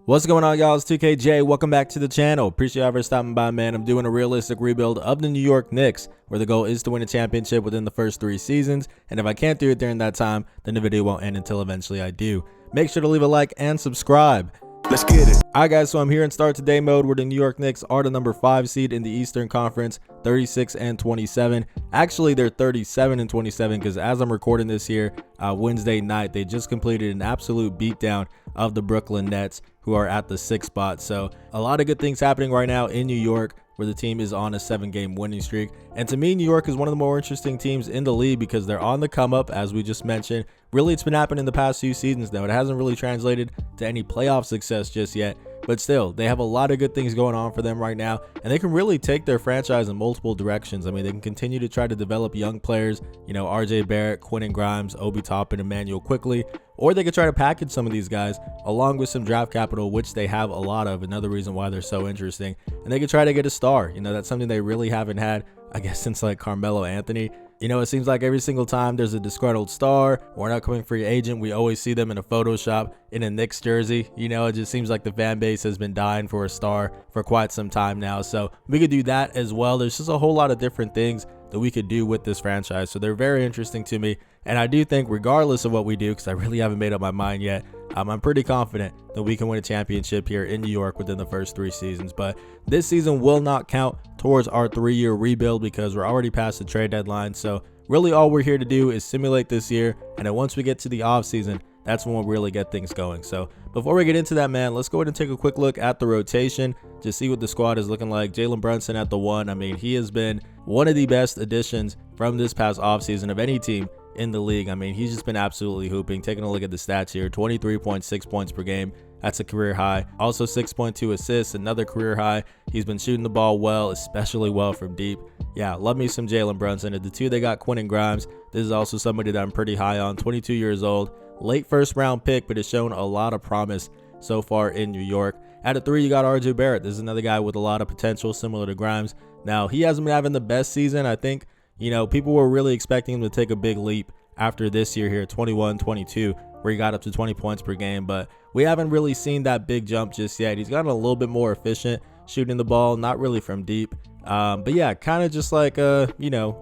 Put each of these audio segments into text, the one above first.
What's going on, y'all? It's 2KJ. Welcome back to the channel. Appreciate you ever stopping by, man. I'm doing a realistic rebuild of the New York Knicks, where the goal is to win a championship within the first 3 seasons. And if I can't do it during that time, then the video won't end until eventually I do. Make sure to leave a like and subscribe. Let's get it. Alright guys, so I'm here in start today mode where the New York Knicks are the number 5 seed in the Eastern Conference, 36-27. Actually, they're 37-27 because as I'm recording this here, Wednesday night, they just completed an absolute beatdown of the Brooklyn Nets, who are at the 6th spot. So a lot of good things happening right now in New York, where the team is on a 7-game winning streak. And to me, New York is one of the more interesting teams in the league because they're on the come up, as we just mentioned. Really, it's been happening in the past few seasons though. It hasn't really translated to any playoff success just yet, but still, they have a lot of good things going on for them right now, and they can really take their franchise in multiple directions. I mean, they can continue to try to develop young players, RJ Barrett, Quentin Grimes, Obi Toppin, Emmanuel quickly, or they could try to package some of these guys along with some draft capital, which they have a lot of. Another reason why they're so interesting. And they could try to get a star. That's something they really haven't had, I guess, since like Carmelo Anthony. It seems like every single time there's a disgruntled star or an upcoming free agent, we always see them in a Photoshop in a Knicks jersey. It just seems like the fan base has been dying for a star for quite some time now. So we could do that as well. There's just a whole lot of different things that we could do with this franchise. So they're very interesting to me. And I do think regardless of what we do, because I really haven't made up my mind yet, I'm pretty confident that we can win a championship here in New York within the first 3 seasons. But this season will not count towards our 3-year rebuild because we're already past the trade deadline. So really all we're here to do is simulate this year. And then once we get to the offseason, that's when we'll really get things going. So before we get into that, man, let's go ahead and take a quick look at the rotation to see what the squad is looking like. Jalen Brunson at the 1. I mean, he has been one of the best additions from this past offseason of any team in the league. I mean, he's just been absolutely hooping. Taking a look at the stats here, 23.6 points per game. That's a career high. Also 6.2 assists, another career high. He's been shooting the ball well, especially well from deep. Yeah, love me some Jalen Brunson. At the 2, they got Quentin Grimes. This is also somebody that I'm pretty high on, 22 years old. Late first round pick, but has shown a lot of promise so far in New York. At a 3, you got RJ Barrett. This is another guy with a lot of potential, similar to Grimes. Now, he hasn't been having the best season. I think, people were really expecting him to take a big leap after this year here, 21-22, where he got up to 20 points per game. But we haven't really seen that big jump just yet. He's gotten a little bit more efficient shooting the ball, not really from deep. But yeah, kind of just like a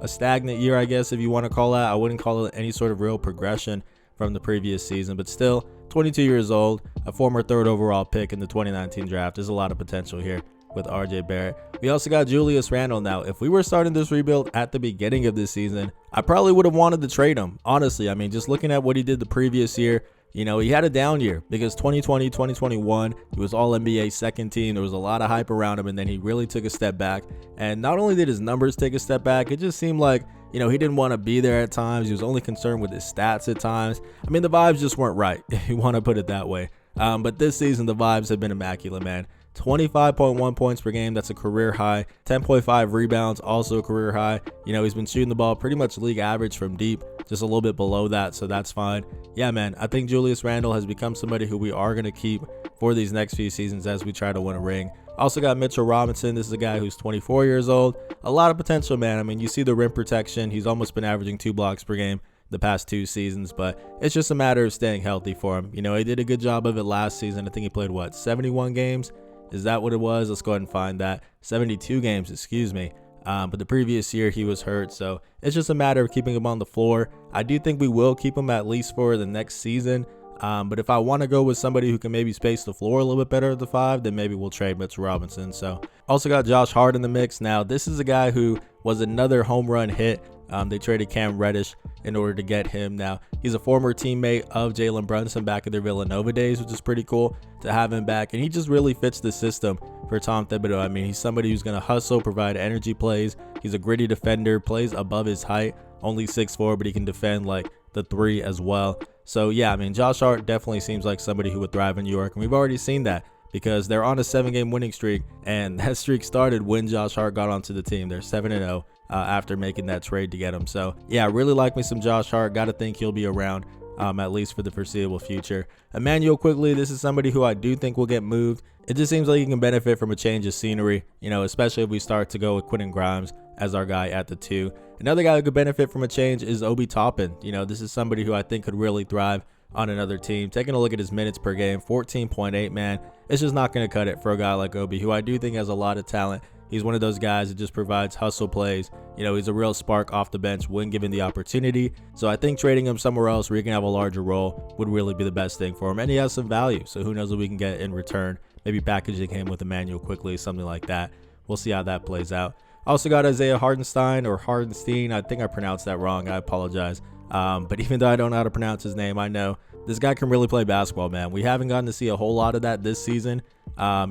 stagnant year, I guess, if you want to call that. I wouldn't call it any sort of real progression from the previous season, but still 22 years old, a former 3rd overall pick in the 2019 draft. There's a lot of potential here with RJ Barrett. We also got Julius Randle. Now, if we were starting this rebuild at the beginning of this season, I probably would have wanted to trade him. Honestly, I mean, just looking at what he did the previous year, he had a down year because 2020, 2021, he was all NBA second team. There was a lot of hype around him, and then he really took a step back. And not only did his numbers take a step back, it just seemed like, he didn't want to be there at times. He was only concerned with his stats at times. I mean, the vibes just weren't right, if you want to put it that way. But this season, the vibes have been immaculate, man. 25.1 points per game, that's a career high. 10.5 rebounds, also a career high. He's been shooting the ball pretty much league average from deep, just a little bit below that, so that's fine. Yeah, man, I think Julius Randle has become somebody who we are going to keep for these next few seasons as we try to win a ring. Also got Mitchell Robinson. This is a guy who's 24 years old. A lot of potential, man. I mean, you see the rim protection. He's almost been averaging 2 blocks per game the past 2 seasons, but it's just a matter of staying healthy for him. He did a good job of it last season. I think he played, 71 games? Is that what it was? Let's go ahead and find that. 72 games, excuse me. But the previous year he was hurt, so it's just a matter of keeping him on the floor. I do think we will keep him at least for the next season. But if I want to go with somebody who can maybe space the floor a little bit better at the 5, then maybe we'll trade Mitchell Robinson. So also got Josh Hart in the mix. Now, this is a guy who was another home run hit. They traded Cam Reddish in order to get him. Now, he's a former teammate of Jalen Brunson back in their Villanova days, which is pretty cool to have him back. And he just really fits the system for Tom Thibodeau. I mean, he's somebody who's going to hustle, provide energy plays. He's a gritty defender, plays above his height, only 6'4", but he can defend like the 3 as well. So yeah, I mean, Josh Hart definitely seems like somebody who would thrive in New York, and we've already seen that because they're on a 7-game winning streak, and that streak started when Josh Hart got onto the team. They're 7-0 after making that trade to get him. So yeah, I really like me some Josh Hart. Got to think he'll be around at least for the foreseeable future. Emmanuel quickly, this is somebody who I do think will get moved. It just seems like he can benefit from a change of scenery, especially if we start to go with Quentin Grimes as our guy at the 2. Another guy who could benefit from a change is Obi Toppin. This is somebody who I think could really thrive on another team. Taking a look at his minutes per game, 14.8, man. It's just not going to cut it for a guy like Obi, who I do think has a lot of talent. He's one of those guys that just provides hustle plays. You know, he's a real spark off the bench when given the opportunity. So I think trading him somewhere else where he can have a larger role would really be the best thing for him. And he has some value. So who knows what we can get in return. Maybe packaging him with Emmanuel quickly, something like that. We'll see how that plays out. Also got Isaiah Hardenstein or Hardenstein. I think I pronounced that wrong. I apologize. But even though I don't know how to pronounce his name, I know this guy can really play basketball, man. We haven't gotten to see a whole lot of that this season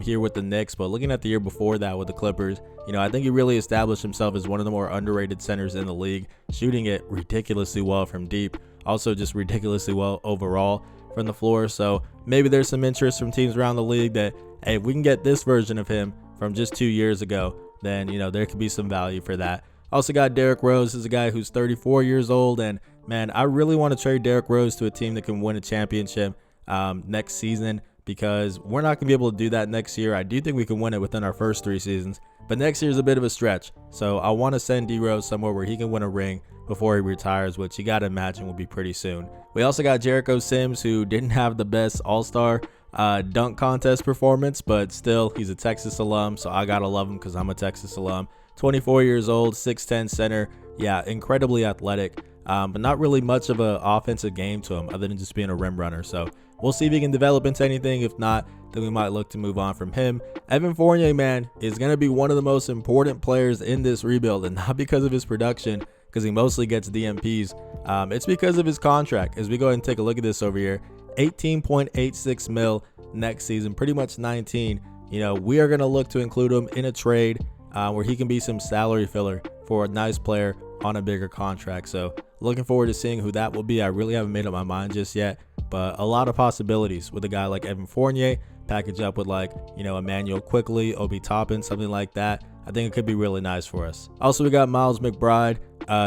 here with the Knicks, but looking at the year before that with the Clippers, you know, I think he really established himself as one of the more underrated centers in the league, shooting it ridiculously well from deep, also just ridiculously well overall from the floor. So maybe there's some interest from teams around the league that, hey, if we can get this version of him from just 2 years ago, then, you know, there could be some value for that. Also got Derrick Rose. This is a guy who's 34 years old, and man, I really want to trade Derrick Rose to a team that can win a championship next season, because we're not going to be able to do that next year. I do think we can win it within our first 3 seasons, but next year is a bit of a stretch. So I want to send D-Rose somewhere where he can win a ring before he retires, which you got to imagine will be pretty soon. We also got Jericho Sims, who didn't have the best all-star dunk contest performance, but still, he's a Texas alum, so I got to love him because I'm a Texas alum. 24 years old, 6'10 center. Yeah, incredibly athletic, but not really much of an offensive game to him other than just being a rim runner. So we'll see if he can develop into anything. If not, then we might look to move on from him. Evan Fournier, man, is going to be one of the most important players in this rebuild, and not because of his production, because he mostly gets DMPs. It's because of his contract. As we go ahead and take a look at this over here, 18.86 mil next season, pretty much 19. You know, we are going to look to include him in a trade where he can be some salary filler for a nice player on a bigger contract. So looking forward to seeing who that will be. I really haven't made up my mind just yet, but a lot of possibilities with a guy like Evan Fournier, package up with, like, you know, Emmanuel Quickly, Obi Toppin, something like that. I think it could be really nice for us. Also, we got Miles McBride,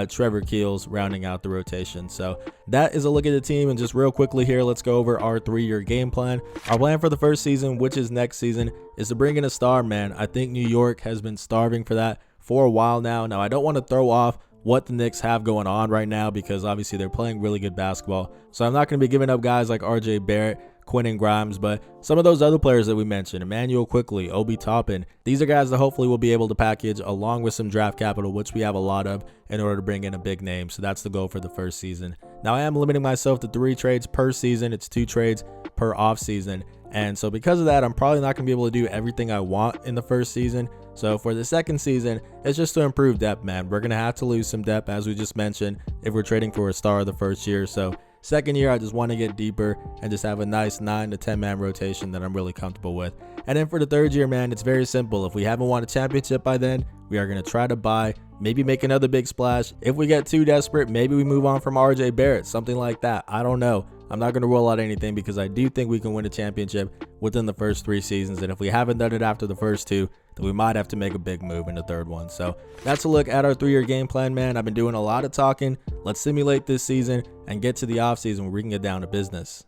Trevor Keels rounding out the rotation. So that is a look at the team. And just real quickly here, let's go over our 3-year game plan. Our plan for the first season, which is next season, is to bring in a star, man. I think New York has been starving for that for a while now. Now, I don't want to throw off what the Knicks have going on right now, because obviously they're playing really good basketball. So I'm not going to be giving up guys like RJ Barrett, Quentin Grimes, but some of those other players that we mentioned, Emmanuel Quickly, Obi Toppin, these are guys that hopefully we'll be able to package along with some draft capital, which we have a lot of, in order to bring in a big name. So that's the goal for the first season. Now, I am limiting myself to 3 trades per season. It's 2 trades per offseason. And so because of that, I'm probably not going to be able to do everything I want in the first season. So for the second season, it's just to improve depth, man. We're going to have to lose some depth, as we just mentioned, if we're trading for a star the first year. So second year, I just want to get deeper and just have a nice 9 to 10 man rotation that I'm really comfortable with. And then for the third year, man, it's very simple. If we haven't won a championship by then, we are going to try to buy, maybe make another big splash. If we get too desperate, maybe we move on from RJ Barrett, something like that. I don't know. I'm not going to roll out anything, because I do think we can win a championship within the first 3 seasons. And if we haven't done it after the first 2, then we might have to make a big move in the third one. So that's a look at our 3-year game plan, man. I've been doing a lot of talking. Let's simulate this season and get to the offseason where we can get down to business.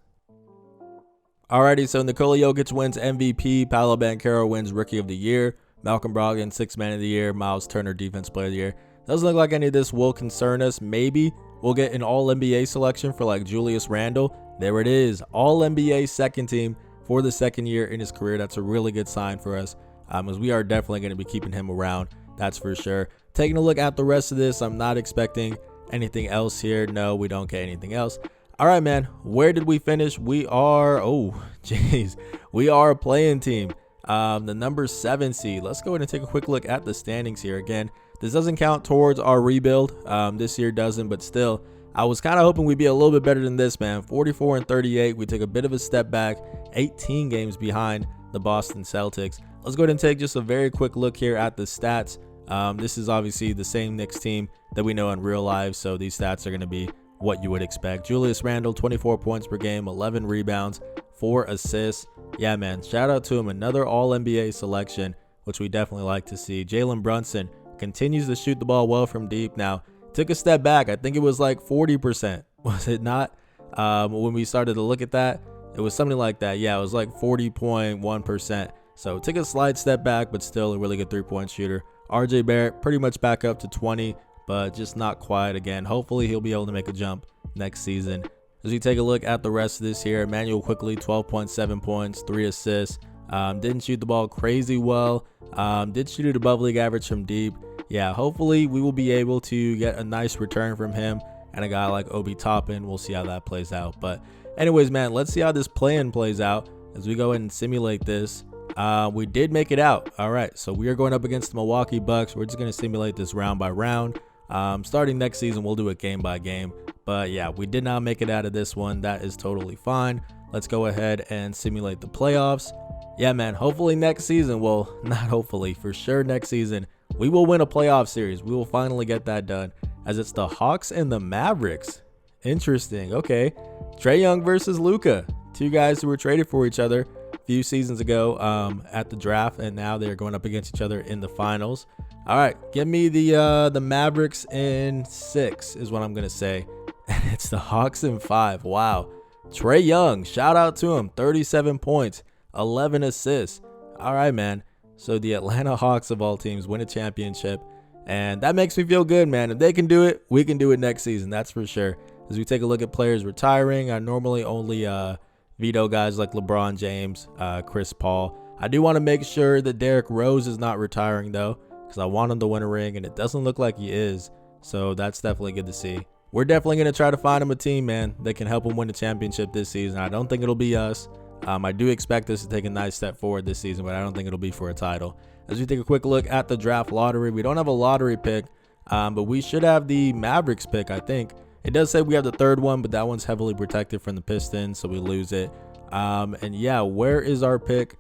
Alrighty, so Nikola Jokic wins MVP, Paolo Banchero wins Rookie of the Year, Malcolm Brogdon 6th Man of the Year, Miles Turner Defense Player of the Year. Doesn't look like any of this will concern us. Maybe we'll get an All-NBA selection for like Julius Randle. There it is, All-NBA second team for the second year in his career. That's a really good sign for us, as we are definitely going to be keeping him around. That's for sure. Taking a look at the rest of this, I'm not expecting anything else here. No, we don't get anything else. All right, man, where did we finish? We are, we are a playing team. The number 7 seed. Let's go ahead and take a quick look at the standings here. Again, this doesn't count towards our rebuild. This year doesn't, but still, I was kind of hoping we'd be a little bit better than this, man. 44 and 38. We took a bit of a step back, 18 games behind the Boston Celtics. Let's go ahead and take just a very quick look here at the stats. This is obviously the same Knicks team that we know in real life, so these stats are going to be what you would expect. Julius Randle, 24 points per game, 11 rebounds, 4 assists. Yeah, man, shout out to him. Another All-NBA selection, which we definitely like to see. Jalen Brunson continues to shoot the ball well from deep. Now, took a step back. I think it was like 40%. Was it not? When we started to look at that, it was something like that. Yeah, it was like 40.1%. So took a slight step back, but still a really good 3-point shooter. RJ Barrett pretty much back up to 20, but just not quite. Again, hopefully he'll be able to make a jump next season. As we take a look at the rest of this here, Emmanuel Quickly, 12.7 points, 3 assists. Didn't shoot the ball crazy well. Did shoot it above league average from deep. Yeah, hopefully we will be able to get a nice return from him and a guy like Obi Toppin. We'll see how that plays out. But anyways, man, let's see how this play-in plays out as we go ahead and simulate this. We did make it out. All right, so we are going up against the Milwaukee Bucks. We're just going to simulate this round by round. Starting next season, we'll do it game by game. But yeah, we did not make it out of this one. That is totally fine. Let's go ahead and simulate the playoffs. Yeah, man, hopefully next season, well, not hopefully, for sure next season, we will win a playoff series. We will finally get that done, as it's the Hawks and the Mavericks. Interesting. Okay. Trae Young versus Luka. Two guys who were traded for each other a few seasons ago at the draft, and now they're going up against each other in the finals. All right, give me the Mavericks in 6 is what I'm going to say. And it's the Hawks in 5. Wow. Trae Young, shout out to him. 37 points, 11 assists. All right, man. So the Atlanta Hawks of all teams win a championship. And that makes me feel good, man. If they can do it, we can do it next season. That's for sure. As we take a look at players retiring, I normally only veto guys like LeBron James, Chris Paul. I do want to make sure that Derrick Rose is not retiring, though, because I want him to win a ring, and it doesn't look like he is. So that's definitely good to see. We're definitely going to try to find him a team, man, that can help him win the championship this season. I don't think it'll be us. I do expect us to take a nice step forward this season, but I don't think it'll be for a title. As we take a quick look at the draft lottery, we don't have a lottery pick, but we should have the Mavericks pick, I think. It does say we have the third one, but that one's heavily protected from the Pistons, so we lose it. And yeah, where is our pick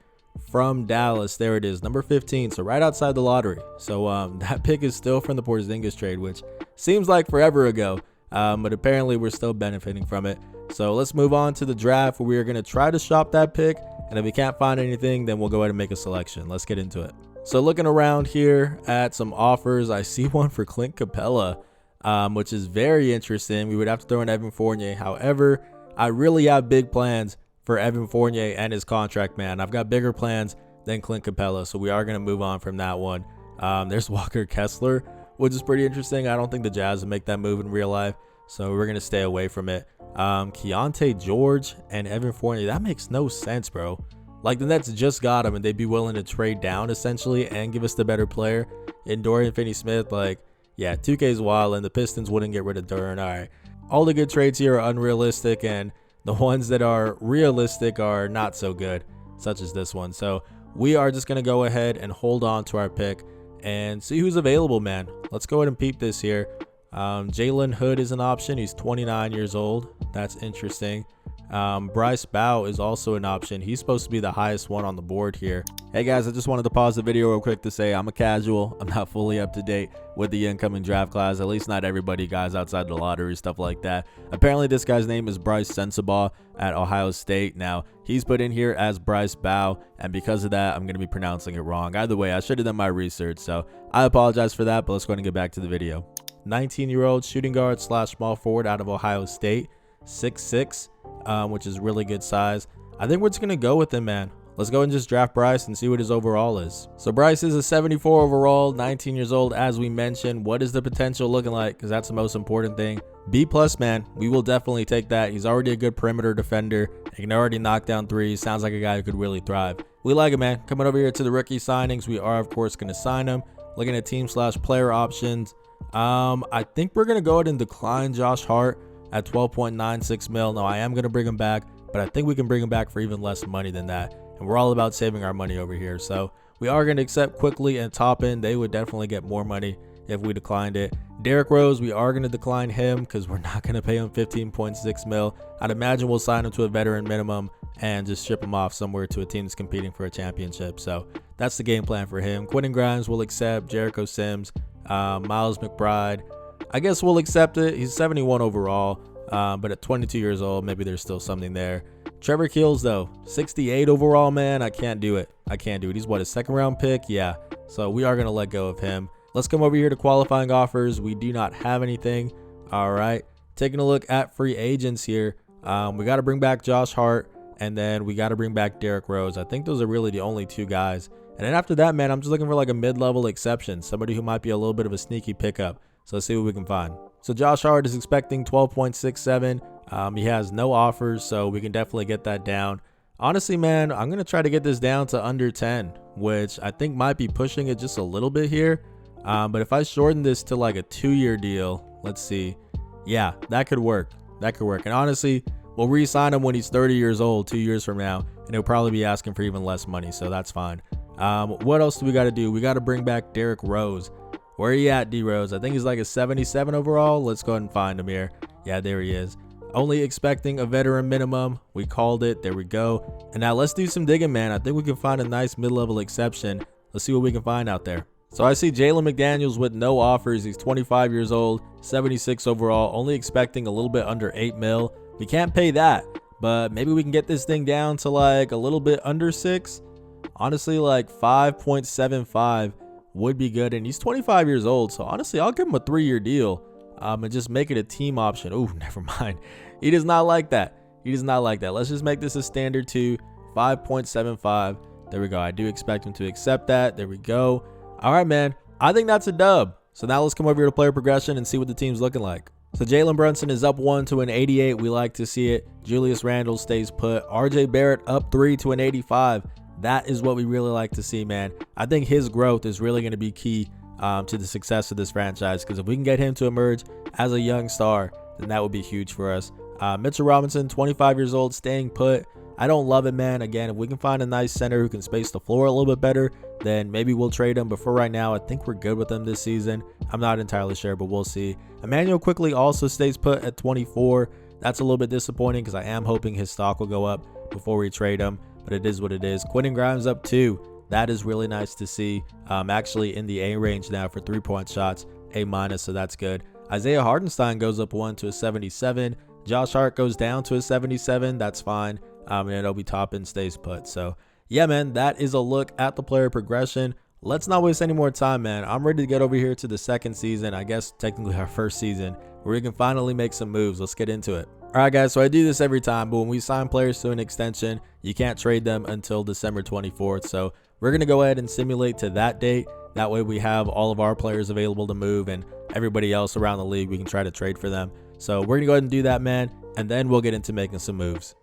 from Dallas? There it is, number 15, so right outside the lottery. So that pick is still from the Porzingis trade, which seems like forever ago. But apparently we're still benefiting from it. So let's move on to the draft, where we are going to try to shop that pick. And if we can't find anything, then we'll go ahead and make a selection. Let's get into it. So looking around here at some offers, I see one for Clint Capella, which is very interesting. We would have to throw in Evan Fournier. However, I really have big plans for Evan Fournier and his contract, man. I've got bigger plans than Clint Capella. So we are going to move on from that one. There's Walker Kessler, which is pretty interesting. I don't think the Jazz will make that move in real life, so we're going to stay away from it. Keontae George and Evan Fournier, that makes no sense, bro. Like, the Nets just got him, and they'd be willing to trade down, essentially, and give us the better player in Dorian Finney-Smith. Like, yeah, 2K's wild, and the Pistons wouldn't get rid of Duran. All right. All the good trades here are unrealistic, and the ones that are realistic are not so good, such as this one. So we are just going to go ahead and hold on to our pick and see who's available, man. Let's go ahead and peep this here. Jalen Hood is an option. He's 29 years old. That's interesting. Bryce Bow is also an option. He's supposed to be the highest one on the board here. Hey guys, I just wanted to pause the video real quick to say I'm a casual. I'm not fully up to date with the incoming draft class. At least not everybody, guys, outside the lottery, stuff like that. Apparently this guy's name is Bryce Sensabaugh at Ohio State. Now he's put in here as Bryce Bow, and because of that I'm going to be pronouncing it wrong. Either way, I should have done my research, so I apologize for that. But let's go ahead and get back to the video. 19-year-old shooting guard / small forward out of Ohio State, 6'6", which is really good size. I think we're just going to go with him, man. Let's go and just draft Bryce and see what his overall is. So Bryce is a 74 overall, 19 years old, as we mentioned. What is the potential looking like? Because that's the most important thing. B+, man. We will definitely take that. He's already a good perimeter defender. He can already knock down threes. Sounds like a guy who could really thrive. We like it, man. Coming over here to the rookie signings, we are, of course, going to sign him. Looking at team / player options. I think we're going to go ahead and decline Josh Hart at 12.96 mil. Now, I am going to bring him back, but I think we can bring him back for even less money than that. And we're all about saving our money over here. So we are going to accept Quickly and Toppin. They would definitely get more money if we declined it. Derrick Rose, we are going to decline him because we're not going to pay him 15.6 mil. I'd imagine we'll sign him to a veteran minimum and just ship him off somewhere to a team that's competing for a championship. So that's the game plan for him. Quentin Grimes will accept. Jericho Sims, Miles McBride, I guess we'll accept it. He's 71 overall, but at 22 years old, maybe there's still something there. Trevor Keels, though, 68 overall, man. I can't do it. He's what, a second round pick? Yeah. So we are going to let go of him. Let's come over here to qualifying offers. We do not have anything. All right. Taking a look at free agents here. We got to bring back Josh Hart, and then we got to bring back Derrick Rose. I think those are really the only two guys. And then after that, man, I'm just looking for like a mid-level exception, somebody who might be a little bit of a sneaky pickup. So let's see what we can find. So Josh Hart is expecting 12.67 He has no offers, so we can definitely get that down. Honestly, man, I'm going to try to get this down to under 10, which I think might be pushing it just a little bit here. But if I shorten this to like a 2-year deal, let's see. Yeah, that could work. That could work. And honestly, we'll re-sign him when he's 30 years old, 2 years from now, and he'll probably be asking for even less money, so that's fine. What else do we got to do? We got to bring back Derrick Rose. Where are you at, D Rose? I think he's like a 77 overall. Let's go ahead and find him here. Yeah, there he is. Only expecting a veteran minimum. We called it. There we go. And now let's do some digging, man. I think we can find a nice mid-level exception. Let's see what we can find out there. So I see Jalen McDaniels with no offers. He's 25 years old, 76 overall, only expecting a little bit under 8 mil. We can't pay that, but maybe we can get this thing down to like a little bit under 6. Honestly, like 5.75 would be good. And he's 25 years old. So honestly, I'll give him a 3-year deal and just make it a team option. Oh, never mind. He does not like that. He does not like that. Let's just make this a standard 2, 5.75. There we go. I do expect him to accept that. There we go. All right, man. I think that's a dub. So now let's come over here to player progression and see what the team's looking like. So Jalen Brunson is up 1 to an 88. We like to see it. Julius Randle stays put. RJ Barrett up 3 to an 85. That is what we really like to see, man. I think his growth is really going to be key to the success of this franchise, because if we can get him to emerge as a young star, then that would be huge for us. Mitchell Robinson, 25 years old, staying put. I don't love it, man. Again, if we can find a nice center who can space the floor a little bit better, then maybe we'll trade him. But for right now, I think we're good with him this season. I'm not entirely sure, but we'll see. Emmanuel quickly also stays put at 24. That's a little bit disappointing because I am hoping his stock will go up before we trade him, but it is what it is. Quentin Grimes up 2. That is really nice to see. Actually in the A range now for 3-point shots, A-, so that's good. Isaiah Hartenstein goes up 1 to a 77. Josh Hart goes down to a 77. That's fine. And Obi Toppin stays put. So yeah, man, that is a look at the player progression. Let's not waste any more time, man. I'm ready to get over here to the second season. I guess technically our first season, where we can finally make some moves. Let's get into it. All right, guys, so I do this every time, but when we sign players to an extension, you can't trade them until December 24th. So we're going to go ahead and simulate to that date. That way we have all of our players available to move, and everybody else around the league, we can try to trade for them. So we're going to go ahead and do that, man, and then we'll get into making some moves.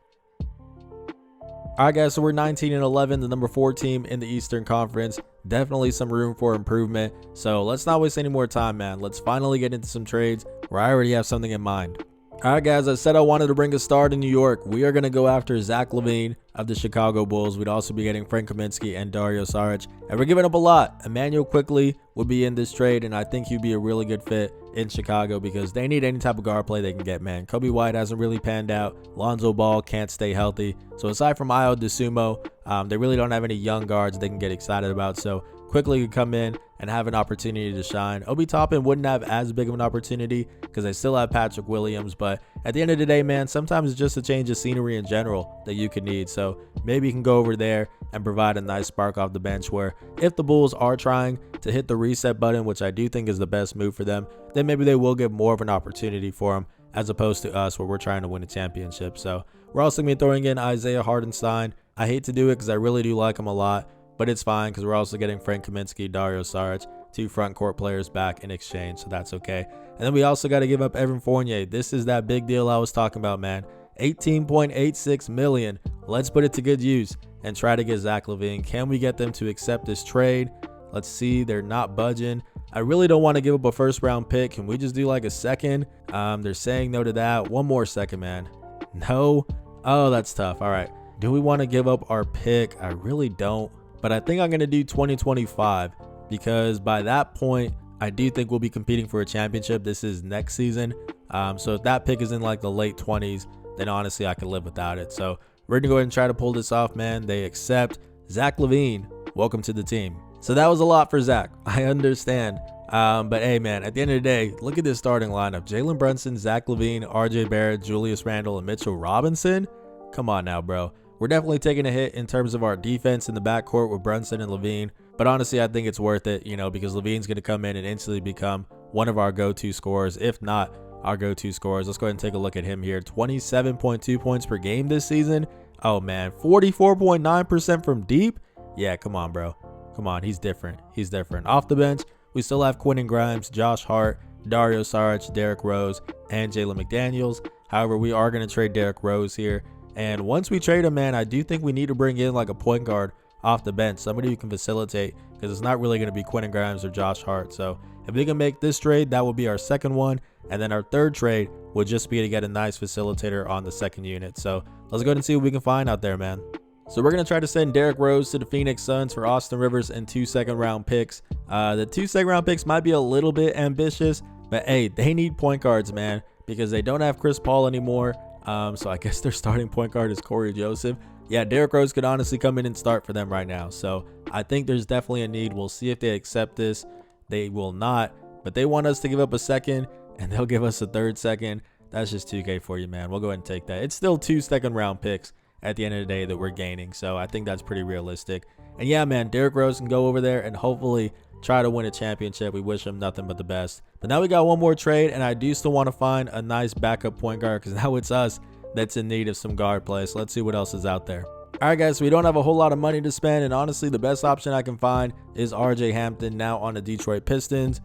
All right, guys, so we're 19-11, the number 4 team in the Eastern Conference. Definitely some room for improvement. So let's not waste any more time, man. Let's finally get into some trades where I already have something in mind. All right, guys, I said I wanted to bring a star to New York. We are going to go after Zach LaVine of the Chicago Bulls. We'd also be getting Frank Kaminsky and Dario Saric, and we're giving up a lot. Emmanuel quickly would be in this trade, and I think he'd be a really good fit in Chicago because they need any type of guard play they can get, man. Kobe White hasn't really panned out. Lonzo Ball can't stay healthy. So aside from Ayo Dosunmu, they really don't have any young guards they can get excited about. So quickly could come in and have an opportunity to shine. Obi Toppin wouldn't have as big of an opportunity because they still have Patrick Williams. But at the end of the day, man, sometimes it's just a change of scenery in general that you could need. So maybe you can go over there and provide a nice spark off the bench where if the Bulls are trying to hit the reset button, which I do think is the best move for them, then maybe they will get more of an opportunity for them as opposed to us where we're trying to win a championship. So we're also going to be throwing in Isaiah Hartenstein. I hate to do it because I really do like him a lot, but it's fine because we're also getting Frank Kaminsky, Dario Saric, 2 front court players back in exchange, so that's okay. And then we also got to give up Evan Fournier. This is that big deal I was talking about, man. $18.86 million. Let's put it to good use and try to get Zach LaVine. Can we get them to accept this trade? Let's see. They're not budging. I really don't want to give up a first-round pick. Can we just do like a second? They're saying no to that. One more second, man. No. Oh, that's tough. All right. Do we want to give up our pick? I really don't. But I think I'm going to do 2025 because by that point, I do think we'll be competing for a championship. This is next season. So if that pick is in like the late 20s, then honestly, I can live without it. So we're going to go ahead and try to pull this off, man. They accept. Zach LaVine, welcome to the team. So that was a lot for Zach. I understand. But hey, man, at the end of the day, look at this starting lineup. Jalen Brunson, Zach LaVine, RJ Barrett, Julius Randle, and Mitchell Robinson. Come on now, bro. We're definitely taking a hit in terms of our defense in the backcourt with Brunson and LaVine. But honestly, I think it's worth it, because LaVine's going to come in and instantly become one of our go-to scorers, if not our go-to scorers. Let's go ahead and take a look at him here. 27.2 points per game this season. Oh, man. 44.9% from deep. Yeah, come on, bro. Come on. He's different. He's different. Off the bench, we still have Quentin Grimes, Josh Hart, Dario Saric, Derrick Rose, and Jalen McDaniels. However, we are going to trade Derrick Rose here. And once we trade him, man, I do think we need to bring in like a point guard off the bench, somebody who can facilitate, because it's not really going to be Quentin Grimes or Josh Hart. So if we can make this trade, that will be our second one. And then our third trade would just be to get a nice facilitator on the second unit. So let's go ahead and see what we can find out there, man. So we're going to try to send Derrick Rose to the Phoenix Suns for Austin Rivers and 2 second-round picks. The 2 second-round picks might be a little bit ambitious, but hey, they need point guards, man, because they don't have Chris Paul anymore. So I guess their starting point guard is Corey Joseph. Yeah, Derrick Rose could honestly come in and start for them right now. So I think there's definitely a need. We'll see if they accept this. They will not, but they want us to give up a second, and they'll give us a third second. That's just 2K for you, man. We'll go ahead and take that. It's still 2 second-round picks at the end of the day that we're gaining. So I think that's pretty realistic. And yeah, man, Derrick Rose can go over there and hopefully try to win a championship. We wish him nothing but the best. But now we got one more trade, and I do still want to find a nice backup point guard, because now it's us that's in need of some guard play. So let's see what else is out there. All right, guys, so we don't have a whole lot of money to spend, and honestly, the best option I can find is RJ Hampton, now on the Detroit Pistons.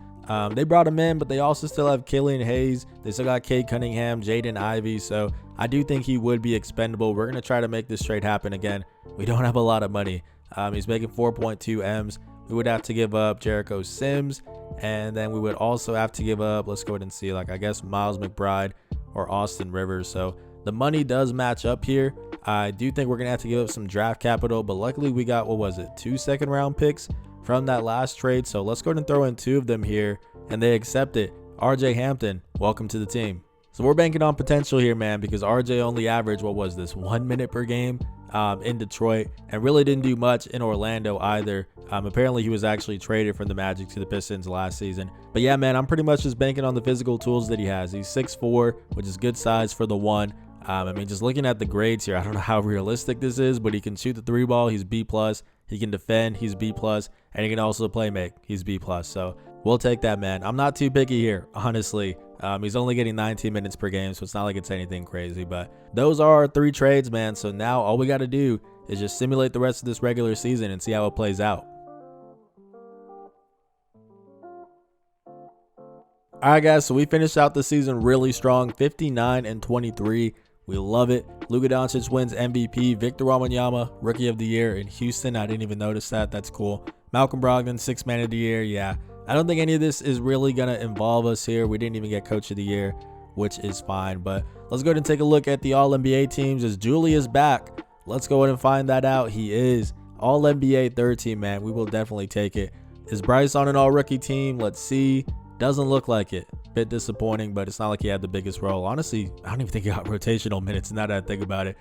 They brought him in, but they also still have Killian Hayes. They still got Cade Cunningham, Jaden Ivey, so I do think he would be expendable. We're going to try to make this trade happen again. We don't have a lot of money. He's making 4.2 M's. We would have to give up Jericho Sims, and then we would also have to give up, let's go ahead and see, like, I guess Miles McBride or Austin Rivers. So the money does match up here. I do think we're going to have to give up some draft capital, but luckily we got, what was it, 2 second-round picks from that last trade. So let's go ahead and throw in 2 of them here, and they accept it. RJ Hampton, welcome to the team. So we're banking on potential here, man, because RJ only averaged, what was this, 1 minute per game in Detroit, and really didn't do much in Orlando either. Apparently he was actually traded from the Magic to the Pistons last season. But yeah, man, I'm pretty much just banking on the physical tools that he has. He's 6'4", which is good size for the 1. I mean, just looking at the grades here, I don't know how realistic this is, but he can shoot the 3 ball. He's B+. He can defend. He's B+. And he can also play make. He's B+. So we'll take that, man. I'm not too picky here, honestly. He's only getting 19 minutes per game, so it's not like it's anything crazy. But those are our 3 trades, man. So now all we got to do is just simulate the rest of this regular season and see how it plays out. All right, guys, so we finished out the season really strong, 59-23. We love it. Luka Doncic wins MVP. Victor Wembanyama, Rookie of the Year in Houston. I didn't even notice that. That's cool. Malcolm Brogdon, 6th Man of the Year. Yeah, I don't think any of this is really going to involve us here. We didn't even get Coach of the Year, which is fine. But let's go ahead and take a look at the All-NBA teams. Is Julius back? Let's go ahead and find that out. He is. All-NBA 3rd team, man. We will definitely take it. Is Bryce on an all-rookie team? Let's see. Doesn't look like it. Bit disappointing, but it's not like he had the biggest role. Honestly, I don't even think he got rotational minutes now that I think about it.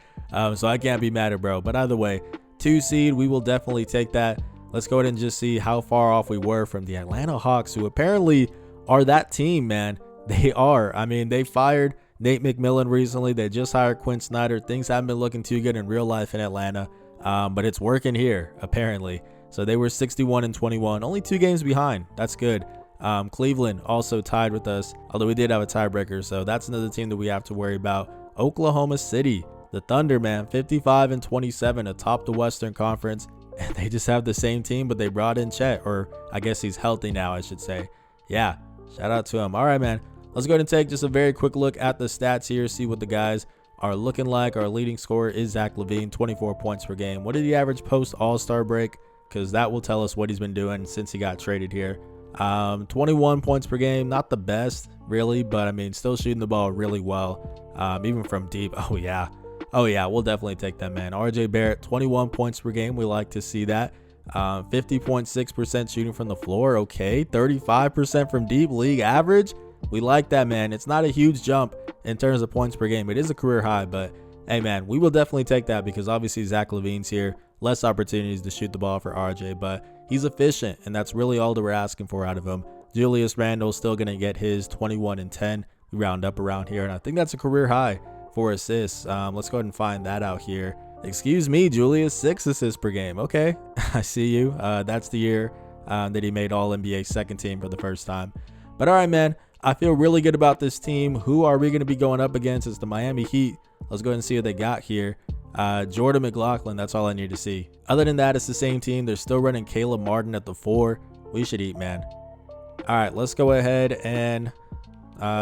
So I can't be mad at bro. But either way, 2 seed, we will definitely take that. Let's go ahead and just see how far off we were from the Atlanta Hawks, who apparently are that team, man. They are. I mean, they fired Nate McMillan recently. They just hired Quinn Snyder. Things haven't been looking too good in real life in Atlanta, but it's working here, apparently. So they were 61-21, only 2 games behind. That's good. Cleveland also tied with us, although we did have a tiebreaker, so that's another team that we have to worry about. Oklahoma City, the Thunder, man, 55-27 atop the Western Conference, and they just have the same team, but they brought in Chet, or I guess he's healthy now, I should say. Yeah, shout out to him. All right, man, let's go ahead and take just a very quick look at the stats here, see what the guys are looking like. Our leading scorer is Zach LaVine, 24 points per game. What did he average post All-Star break? Because that will tell us what he's been doing since he got traded here. 21 points per game, not the best really, but I mean, still shooting the ball really well, even from deep. Oh yeah, we'll definitely take that, man. RJ Barrett, 21 points per game. We like to see that. 50.6% shooting from the floor. Okay, 35% from deep, league average. We like that, man. It's not a huge jump in terms of points per game. It is a career high, but hey, man, we will definitely take that, because obviously Zach LaVine's here. Less opportunities to shoot the ball for RJ, but he's efficient, and that's really all that we're asking for out of him. Julius Randle's still going to get his 21 and 10. We round up around here, and I think that's a career high for assists. Let's go ahead and find that out here. Excuse me, Julius, 6 assists per game. Okay, I see you. That's the year that he made All-NBA 2nd team for the first time. But all right, man, I feel really good about this team. Who are we going to be going up against? It's the Miami Heat. Let's go ahead and see what they got here. Jordan McLaughlin, that's all I need to see. Other than that, it's the same team. They're still running Caleb Martin at the 4. We should eat, man. All right, let's go ahead and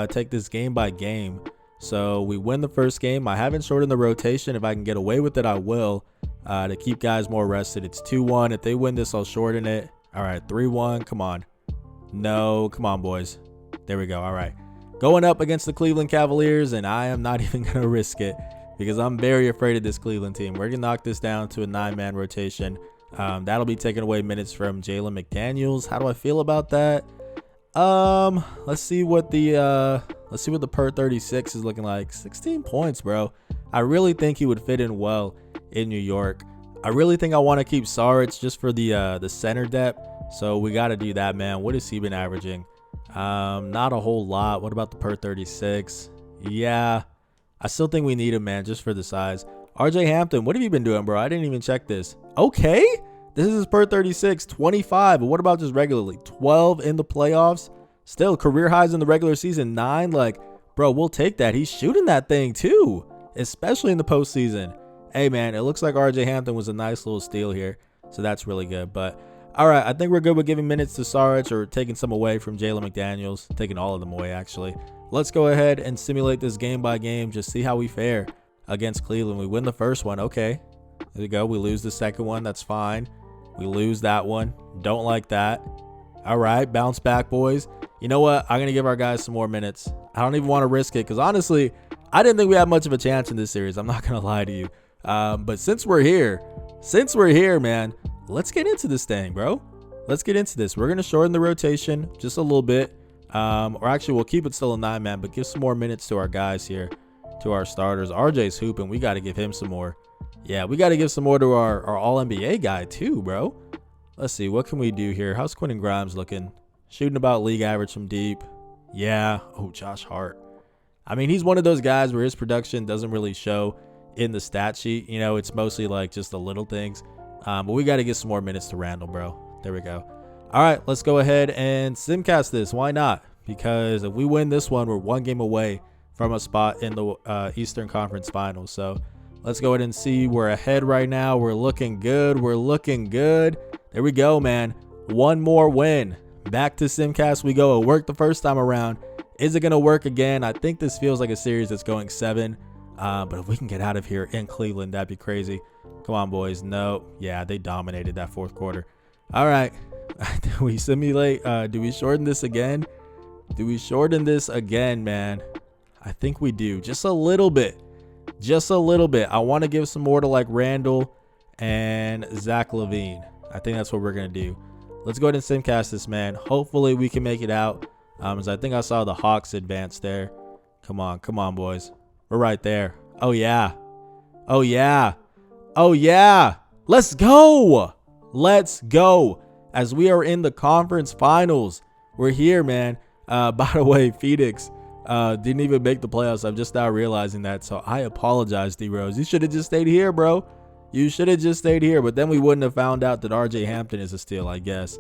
take this game by game. So we win the first game. I haven't shortened the rotation. If I can get away with it, I will, to keep guys more rested. It's 2-1. If they win this, I'll shorten it. All right, 3-1. Come on. No, come on, boys. There we go. All right. Going up against the Cleveland Cavaliers, and I am not even going to risk it because I'm very afraid of this Cleveland team. We're going to knock this down to a 9-man rotation. That'll be taking away minutes from Jalen McDaniels. How do I feel about that? Let's see what the per 36 is looking like. 16 points, bro. I really think he would fit in well in New York. I really think I want to keep Saric just for the center depth. So we got to do that, man. What has he been averaging? Not a whole lot. What about the per 36? Yeah, I still think we need him, man, just for the size. RJ Hampton, what have you been doing, bro? I didn't even check this. Okay, this is his per 36, 25. But what about just regularly? 12 in the playoffs. Still, career highs in the regular season, 9. Like, bro, we'll take that. He's shooting that thing too, especially in the postseason. Hey, man, it looks like RJ Hampton was a nice little steal here. So that's really good. But all right, I think we're good with giving minutes to Saric or taking some away from Jalen McDaniels. Taking all of them away, actually. Let's go ahead and simulate this game by game. Just see how we fare against Cleveland. We win the first one. Okay, there we go. We lose the second one. That's fine. We lose that one. Don't like that. All right, bounce back, boys. You know what? I'm going to give our guys some more minutes. I don't even want to risk it because, honestly, I didn't think we had much of a chance in this series. I'm not going to lie to you. But since we're here, man, let's get into this thing, bro. Let's get into this. We're going to shorten the rotation just a little bit. Or actually, we'll keep it still a 9-man, but give some more minutes to our guys here, to our starters. RJ's hooping. We got to give him some more. Yeah, we got to give some more to our All-NBA guy too, bro. Let's see. What can we do here? How's Quentin Grimes looking? Shooting about league average from deep. Yeah. Oh, Josh Hart. I mean, he's one of those guys where his production doesn't really show in the stat sheet. You know, it's mostly like just the little things. But we got to get some more minutes to Randall, bro. There we go. All right, let's go ahead and simcast this. Why not? Because if we win this one, we're 1 game away from a spot in the Eastern Conference Finals. So let's go ahead and see. We're ahead right now. We're looking good. We're looking good. There we go, man. 1 more win. Back to simcast we go. It worked the first time around. Is it going to work again? I think this feels like a series that's going 7. But if we can get out of here in Cleveland, that'd be crazy. Come on, boys. No. Yeah, they dominated that 4th quarter. All right. Do we simulate? Do we shorten this again? Do we shorten this again, man? I think we do. Just a little bit. Just a little bit. I want to give some more to like Randall and Zach LaVine. I think that's what we're going to do. Let's go ahead and simcast this, man. Hopefully we can make it out. As I think I saw the Hawks advance there. Come on, boys. We're right there. Oh, yeah. Oh, yeah. Oh, yeah. Let's go. Let's go. As we are in the conference finals. We're here, man. By the way, Phoenix didn't even make the playoffs. I'm just now realizing that. So I apologize, D-Rose. You should have just stayed here, bro. You should have just stayed here. But then we wouldn't have found out that RJ Hampton is a steal, I guess.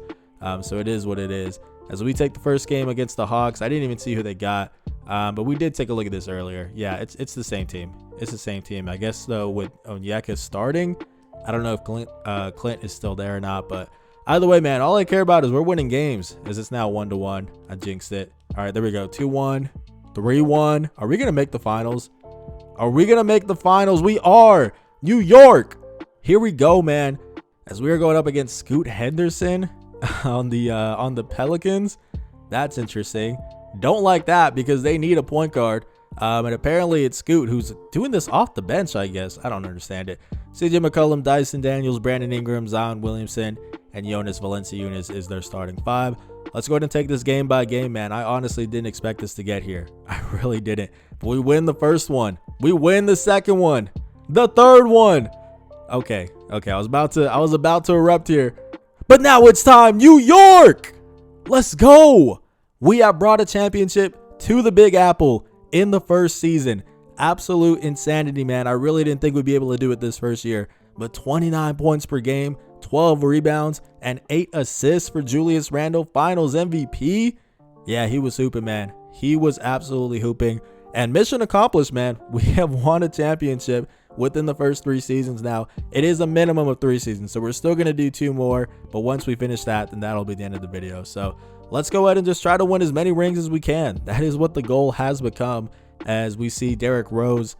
So it is what it is. As we take the first game against the Hawks, I didn't even see who they got. But we did take a look at this earlier. Yeah, it's the same team. It's the same team. I guess, though, with Onyeka starting, I don't know if Clint is still there or not. But either way, man, all I care about is we're winning games, as it's now 1-1. I jinxed it. All right, there we go. 2-1, 3-1. Are we going to make the finals? Are we going to make the finals? We are. New York. Here we go, man. As we are going up against Scoot Henderson on the Pelicans. That's interesting. Don't like that because they need a point guard. And apparently it's Scoot who's doing this off the bench, I guess. I don't understand it. CJ McCollum, Dyson Daniels, Brandon Ingram, Zion Williamson, and Jonas Valanciunas is their starting 5. Let's go ahead and take this game by game, man. I honestly didn't expect this to get here. I really didn't. But we win the first one. We win the second one. The third one. Okay. I was about to erupt here. But now it's time. New York. Let's go. We have brought a championship to the Big Apple in the first season. Absolute insanity, man. I really didn't think we'd be able to do it this first year. But 29 points per game, 12 rebounds, and 8 assists for Julius Randle, Finals MVP. Yeah, he was hooping, man. He was absolutely hooping. And mission accomplished, man. We have won a championship within the first 3 seasons now. It is a minimum of 3 seasons, so we're still going to do 2 more. But once we finish that, then that'll be the end of the video. So let's go ahead and just try to win as many rings as we can. That is what the goal has become. as we see Derrick Rose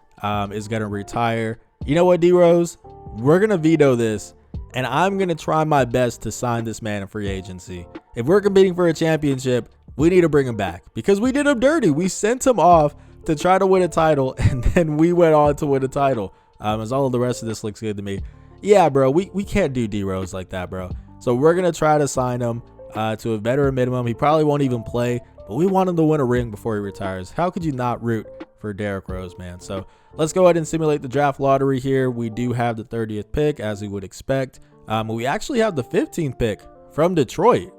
is going to retire. You know what, D Rose? We're going to veto this, and I'm going to try my best to sign this man in free agency. If we're competing for a championship, we need to bring him back because we did him dirty. We sent him off to try to win a title, and then we went on to win a title. As all of the rest of this looks good to me. Yeah, bro, we can't do D Rose like that, bro. So we're going to try to sign him to a veteran minimum. He probably won't even play, but we want him to win a ring before he retires. How could you not root for Derrick Rose, man? So let's go ahead and simulate the draft lottery here. We do have the 30th pick, as we would expect. We actually have the 15th pick from Detroit.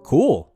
Cool.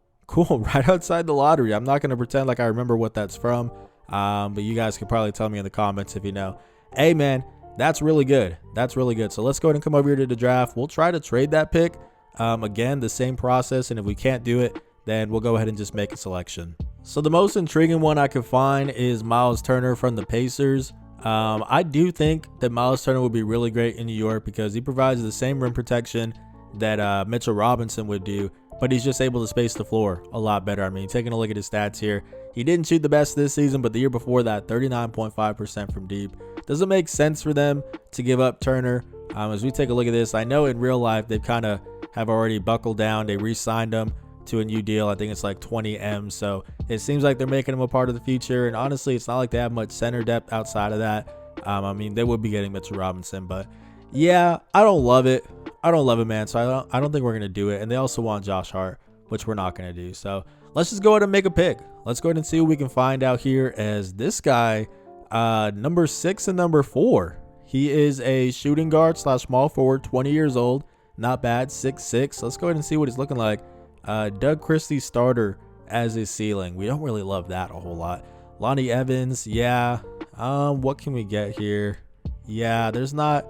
Right outside the lottery. I'm not going to pretend like I remember what that's from, but you guys could probably tell me in the comments if you know. Hey, man, that's really good. That's really good. So let's go ahead and come over here to the draft. We'll try to trade that pick. Again, the same process, and if we can't do it, then we'll go ahead and just make a selection. So the most intriguing one I could find is Miles Turner from the Pacers. I do think that Miles Turner would be really great in New York because he provides the same rim protection that Mitchell Robinson would do, but he's just able to space the floor a lot better. I mean, taking a look at his stats here, he didn't shoot the best this season, but the year before that, 39.5% from deep. Doesn't make sense for them to give up Turner. As we take a look at this, I know in real life they've kind of have already buckled down. They re-signed him to a new deal. I think it's like 20 M. So it seems like they're making him a part of the future. And honestly, it's not like they have much center depth outside of that. I mean, they would be getting Mitchell Robinson, but yeah, I don't love it. I don't love it, man. So I don't think we're going to do it. And they also want Josh Hart, which we're not going to do. So let's just go ahead and make a pick. Let's go ahead and see what we can find out here as this guy, number 6 and number 4. He is a shooting guard / small forward, 20 years old. Not bad, 6'6". Let's go ahead and see what he's looking like. Doug Christie starter as his ceiling. We don't really love that a whole lot. Lonnie Evans, yeah. What can we get here? Yeah, there's not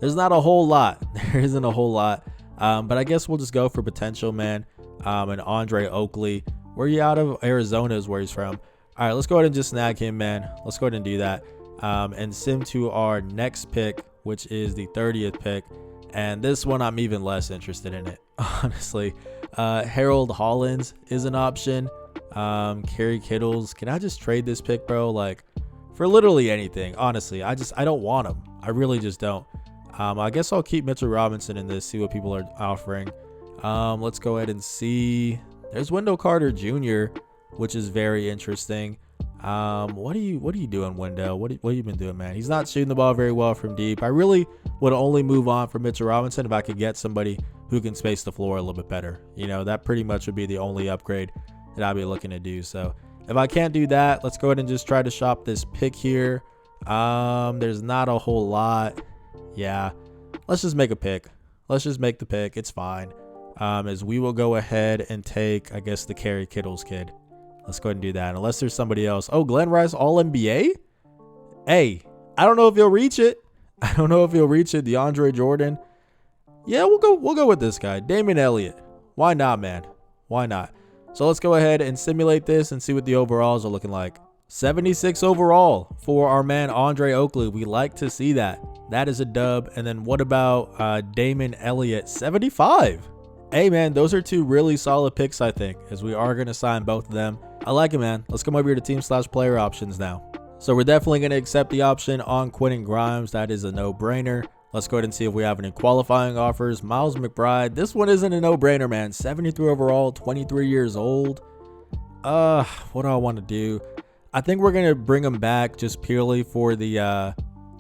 a whole lot. There isn't a whole lot. But I guess we'll just go for potential, man. And Andre Oakley. Where you out of? Arizona is where he's from. All right, let's go ahead and just snag him, man. Let's go ahead and do that. And sim to our next pick, which is the 30th pick. And this one, I'm even less interested in it, honestly. Harold Hollins is an option. Kerry Kittles. Can I just trade this pick, bro? Like, for literally anything, honestly. I don't want him. I really just don't. I guess I'll keep Mitchell Robinson in this, see what people are offering. Let's go ahead and see. There's Wendell Carter Jr., which is very interesting. What are you doing, Wendell? What have you been doing, man? He's not shooting the ball very well from deep. I really would only move on from Mitchell Robinson if I could get somebody who can space the floor a little bit better. You know, that pretty much would be the only upgrade that I'd be looking to do. So if I can't do that, let's go ahead and just try to shop this pick here. There's not a whole lot. Yeah, let's just make a pick. Let's just make the pick. It's fine. As we will go ahead and take, I guess, the Kerry Kittles kid. Let's go ahead and do that. Unless there's somebody else. Oh, Glenn Rice, All-NBA? Hey, I don't know if he'll reach it. DeAndre Jordan. Yeah, we'll go with this guy. Damian Elliott. Why not, man? Why not? So let's go ahead and simulate this and see what the overalls are looking like. 76 overall for our man Andre Oakley. We like to see that. That is a dub. And then what about Damian Elliott? 75. Hey, man, those are two really solid picks, I think, as we are going to sign both of them. I like it, man. Let's come over here to team/player options now. So we're definitely going to accept the option on Quentin Grimes. That is a no-brainer. Let's go ahead and see if we have any qualifying offers. Miles McBride. This one isn't a no-brainer, man. 73 overall, 23 years old. What do I want to do? I think we're going to bring him back just purely for the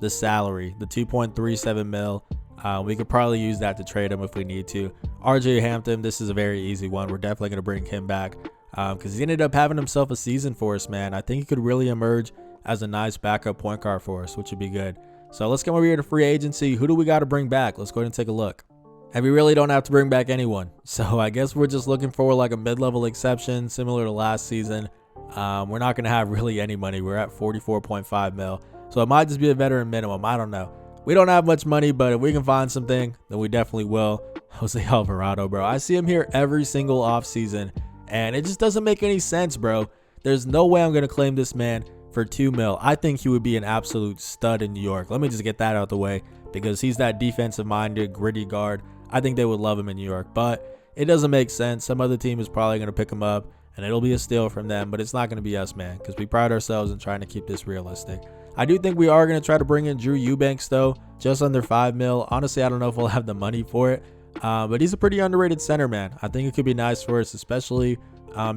salary, the 2.37 mil. We could probably use that to trade him if we need to. RJ Hampton, this is a very easy one. We're definitely going to bring him back because he ended up having himself a season for us, man. I think he could really emerge as a nice backup point guard for us, which would be good. So let's come over here to free agency. Who do we got to bring back? Let's go ahead and take a look. And we really don't have to bring back anyone. So I guess we're just looking for like a mid-level exception similar to last season. We're not going to have really any money. We're at 44.5 mil. So it might just be a veteran minimum. I don't know. We don't have much money, but if we can find something, then we definitely will. Jose Alvarado, bro. I see him here every single offseason, and it just doesn't make any sense, bro. There's no way I'm going to claim this man for 2 mil. I think he would be an absolute stud in New York. Let me just get that out the way because he's that defensive-minded, gritty guard. I think they would love him in New York, but it doesn't make sense. Some other team is probably going to pick him up. and it'll be a steal from them, but it's not going to be us, man, because we pride ourselves in trying to keep this realistic. I do think we are going to try to bring in Drew Eubanks, though, just under $5 million. Honestly, I don't know if we'll have the money for it, but he's a pretty underrated center, man. I think it could be nice for us, especially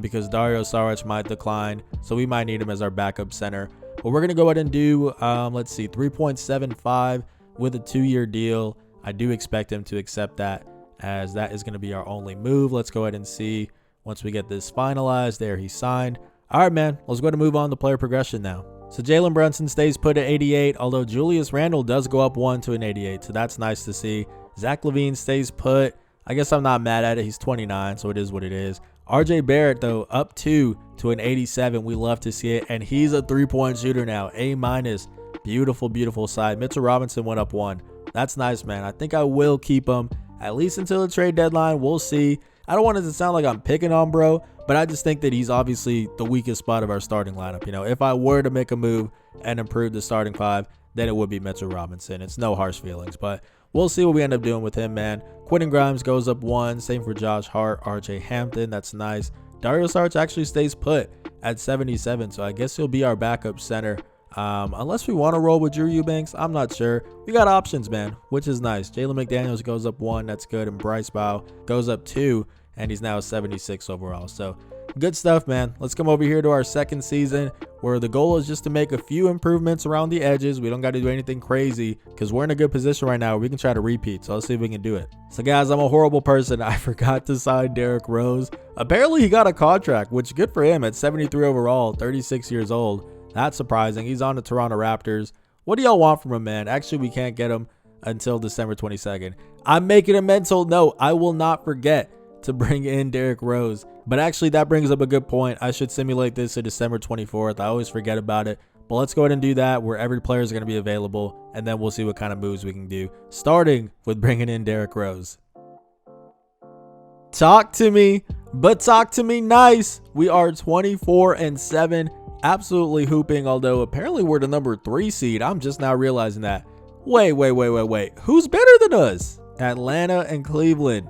because Dario Saric might decline, so we might need him as our backup center. But we're going to go ahead and do, let's see, 3.75 with a 2-year deal. I do expect him to accept that, as that is going to be our only move. Let's go ahead and see once we get this finalized. There, he signed. All right, man, let's go ahead and move on to player progression now. So Jalen Brunson stays put at 88, although Julius Randle does go up 1 to an 88, so that's nice to see. Zach LaVine stays put. I guess I'm not mad at it. He's 29, so it is what it is. RJ Barrett, though, up 2 to an 87. We love to see it, and he's a three-point shooter now. A-. Beautiful, beautiful side. Mitchell Robinson went up 1. That's nice, man. I think I will keep him at least until the trade deadline. We'll see. I don't want it to sound like I'm picking on bro, but I just think that he's obviously the weakest spot of our starting lineup. You know, if I were to make a move and improve the starting 5, then it would be Mitchell Robinson. It's no harsh feelings, but we'll see what we end up doing with him, man. Quentin Grimes goes up 1. Same for Josh Hart, RJ Hampton. That's nice. Dario Saric actually stays put at 77, so I guess he'll be our backup center. Unless we want to roll with Drew Eubanks, I'm not sure. We got options, man, which is nice. Jalen McDaniels goes up 1. That's good. And Bryce Bow goes up 2. And he's now 76 overall. So good stuff, man. Let's come over here to our second season, where the goal is just to make a few improvements around the edges. We don't got to do anything crazy because we're in a good position right now where we can try to repeat. So let's see if we can do it. So guys, I'm a horrible person. I forgot to sign Derrick Rose. Apparently he got a contract, which good for him at 73 overall, 36 years old. That's surprising. He's on the Toronto Raptors. What do y'all want from him, man? Actually, we can't get him until December 22nd. I'm making a mental note. I will not forget to bring in Derrick Rose. But actually, that brings up a good point. I should simulate this to December 24th. I always forget about it. But let's go ahead and do that, where every player is going to be available, and then we'll see what kind of moves we can do, starting with bringing in Derrick Rose. Talk to me, but talk to me nice. We are 24-7, absolutely hooping, although apparently we're the number 3 seed. I'm just now realizing that. Wait. Who's better than us? Atlanta and Cleveland.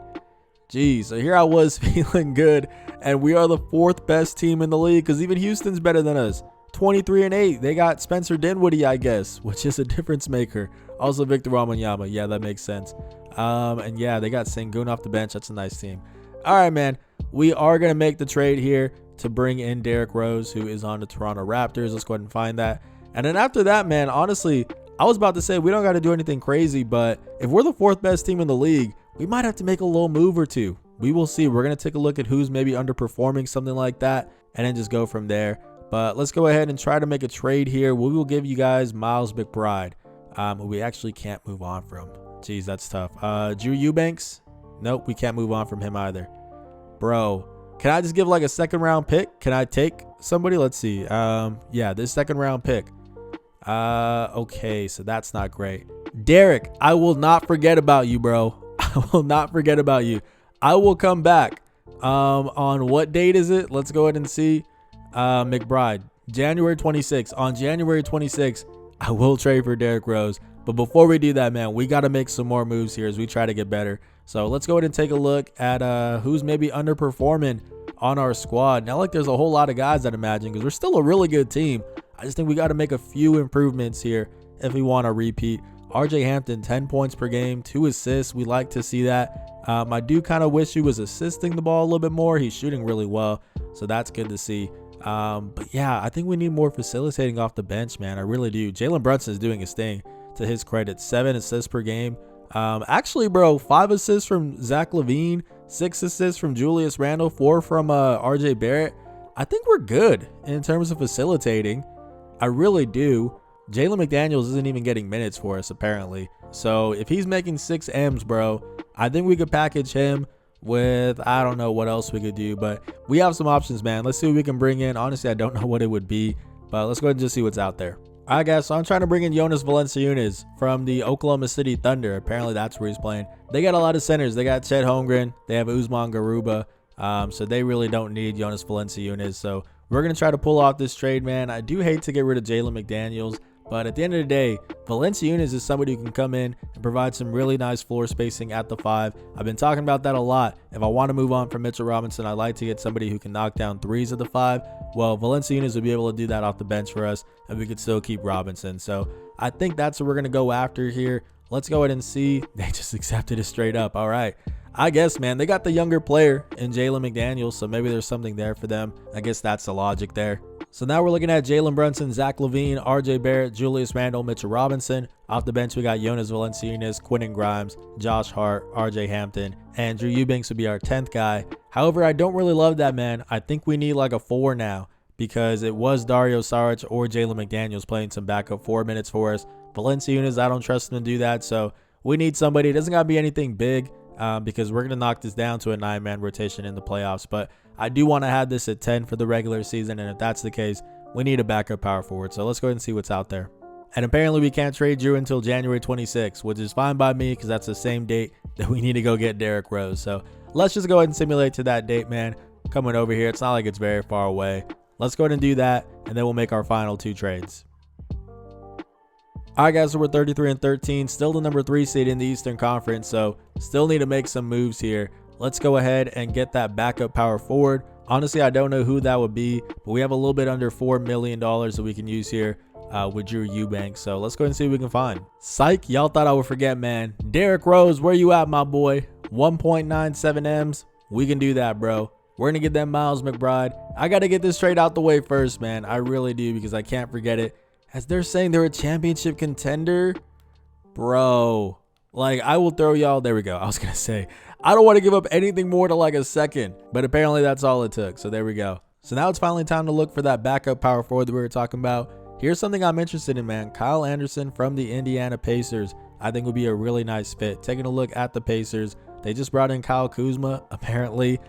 Geez, so here I was feeling good, and we are the 4th best team in the league, because even Houston's better than us. 23-8. They got Spencer Dinwiddie, I guess, which is a difference maker. Also Victor Wembanyama. Yeah, that makes sense. And yeah, they got Sengun off the bench. That's a nice team. All right, man. We are going to make the trade here to bring in Derrick Rose, who is on the Toronto Raptors. Let's go ahead and find that. And then after that, man, honestly, I was about to say we don't got to do anything crazy, but if we're the 4th best team in the league, we might have to make a little move or two. We will see. We're going to take a look at who's maybe underperforming, something like that, and then just go from there. But let's go ahead and try to make a trade here. We will give you guys Miles McBride, who we actually can't move on from. Jeez, that's tough. Drew Eubanks? Nope, we can't move on from him either. Bro, can I just give like a 2nd round pick? Can I take somebody? Let's see. Yeah, this 2nd round pick. Okay, so that's not great. Derrick, I will not forget about you, bro. I will not forget about you. I will come back. On what date is it? Let's go ahead and see. McBride, January 26th. On January 26th, I will trade for Derrick Rose. But before we do that, man, we got to make some more moves here as we try to get better. So let's go ahead and take a look at who's maybe underperforming on our squad. Now, like, there's a whole lot of guys, I'd imagine, because we're still a really good team. I just think we got to make a few improvements here if we want to repeat. RJ Hampton, 10 points per game, 2 assists. We like to see that. I do kind of wish he was assisting the ball a little bit more. He's shooting really well, so that's good to see. But yeah, I think we need more facilitating off the bench, man. I really do. Jalen Brunson is doing his thing, to his credit. 7 assists per game. Actually, bro, 5 assists from Zach LaVine, 6 assists from Julius Randle, 4 from RJ Barrett. I think we're good in terms of facilitating. I really do. Jalen McDaniels isn't even getting minutes for us, apparently. So if he's making 6 M's, bro, I think we could package him with, I don't know what else we could do, but we have some options, man. Let's see what we can bring in. Honestly, I don't know what it would be, but let's go ahead and just see what's out there. All right, guys, so I'm trying to bring in Jonas Valanciunas from the Oklahoma City Thunder. Apparently, that's where he's playing. They got a lot of centers. They got Chet Holmgren. They have Usman Garuba. So they really don't need Jonas Valanciunas. So we're going to try to pull off this trade, man. I do hate to get rid of Jalen McDaniels, But at the end of the day, Valanciunas is somebody who can come in and provide some really nice floor spacing at the 5. I've been talking about that a lot. If I want to move on from Mitchell Robinson, I'd like to get somebody who can knock down threes at the 5. Well, Valanciunas would be able to do that off the bench for us, and we could still keep Robinson. So I think that's what we're going to go after here. Let's go ahead and see. They just accepted it straight up. All right. I guess, man, they got the younger player in Jalen McDaniels, so maybe there's something there for them. I guess that's the logic there. So now we're looking at Jalen Brunson, Zach LaVine, RJ Barrett, Julius Randle, Mitchell Robinson. Off the bench, we got Jonas Valanciunas, Quentin Grimes, Josh Hart, RJ Hampton, and Drew Eubanks would be our 10th guy. However, I don't really love that, man. I think we need like a 4 now, because it was Dario Saric or Jalen McDaniels playing some backup 4 minutes for us. Valanciunas, I don't trust him to do that, so we need somebody. It doesn't got to be anything big, because we're going to knock this down to a 9-man rotation in the playoffs. But I do want to have this at 10 for the regular season, and if that's the case, we need a backup power forward. So let's go ahead and see what's out there. And apparently we can't trade Drew until January 26th, which is fine by me because that's the same date that we need to go get Derrick Rose. So let's just go ahead and simulate to that date, man. Coming over here, it's not like it's very far away. Let's go ahead and do that, and then we'll make our final 2 trades. All right, guys, so we're 33-13, still the number 3 seed in the Eastern Conference, so still need to make some moves here. Let's go ahead and get that backup power forward. Honestly, I don't know who that would be, but we have a little bit under $4 million that we can use here with Drew Eubanks. So let's go ahead and see what we can find. Psych, y'all thought I would forget, man. Derrick Rose, where you at, my boy? 1.97 M's. We can do that, bro. We're going to get that Miles McBride. I got to get this trade out the way first, man. I really do, because I can't forget it. As they're saying they're a championship contender, bro. Like, I will throw y'all. There we go. I was going to say, I don't want to give up anything more to like a second, but apparently that's all it took. So there we go. So now it's finally time to look for that backup power forward that we were talking about. Here's something I'm interested in, man. Kyle Anderson from the Indiana Pacers, I think would be a really nice fit. Taking a look at the Pacers, they just brought in Kyle Kuzma, apparently.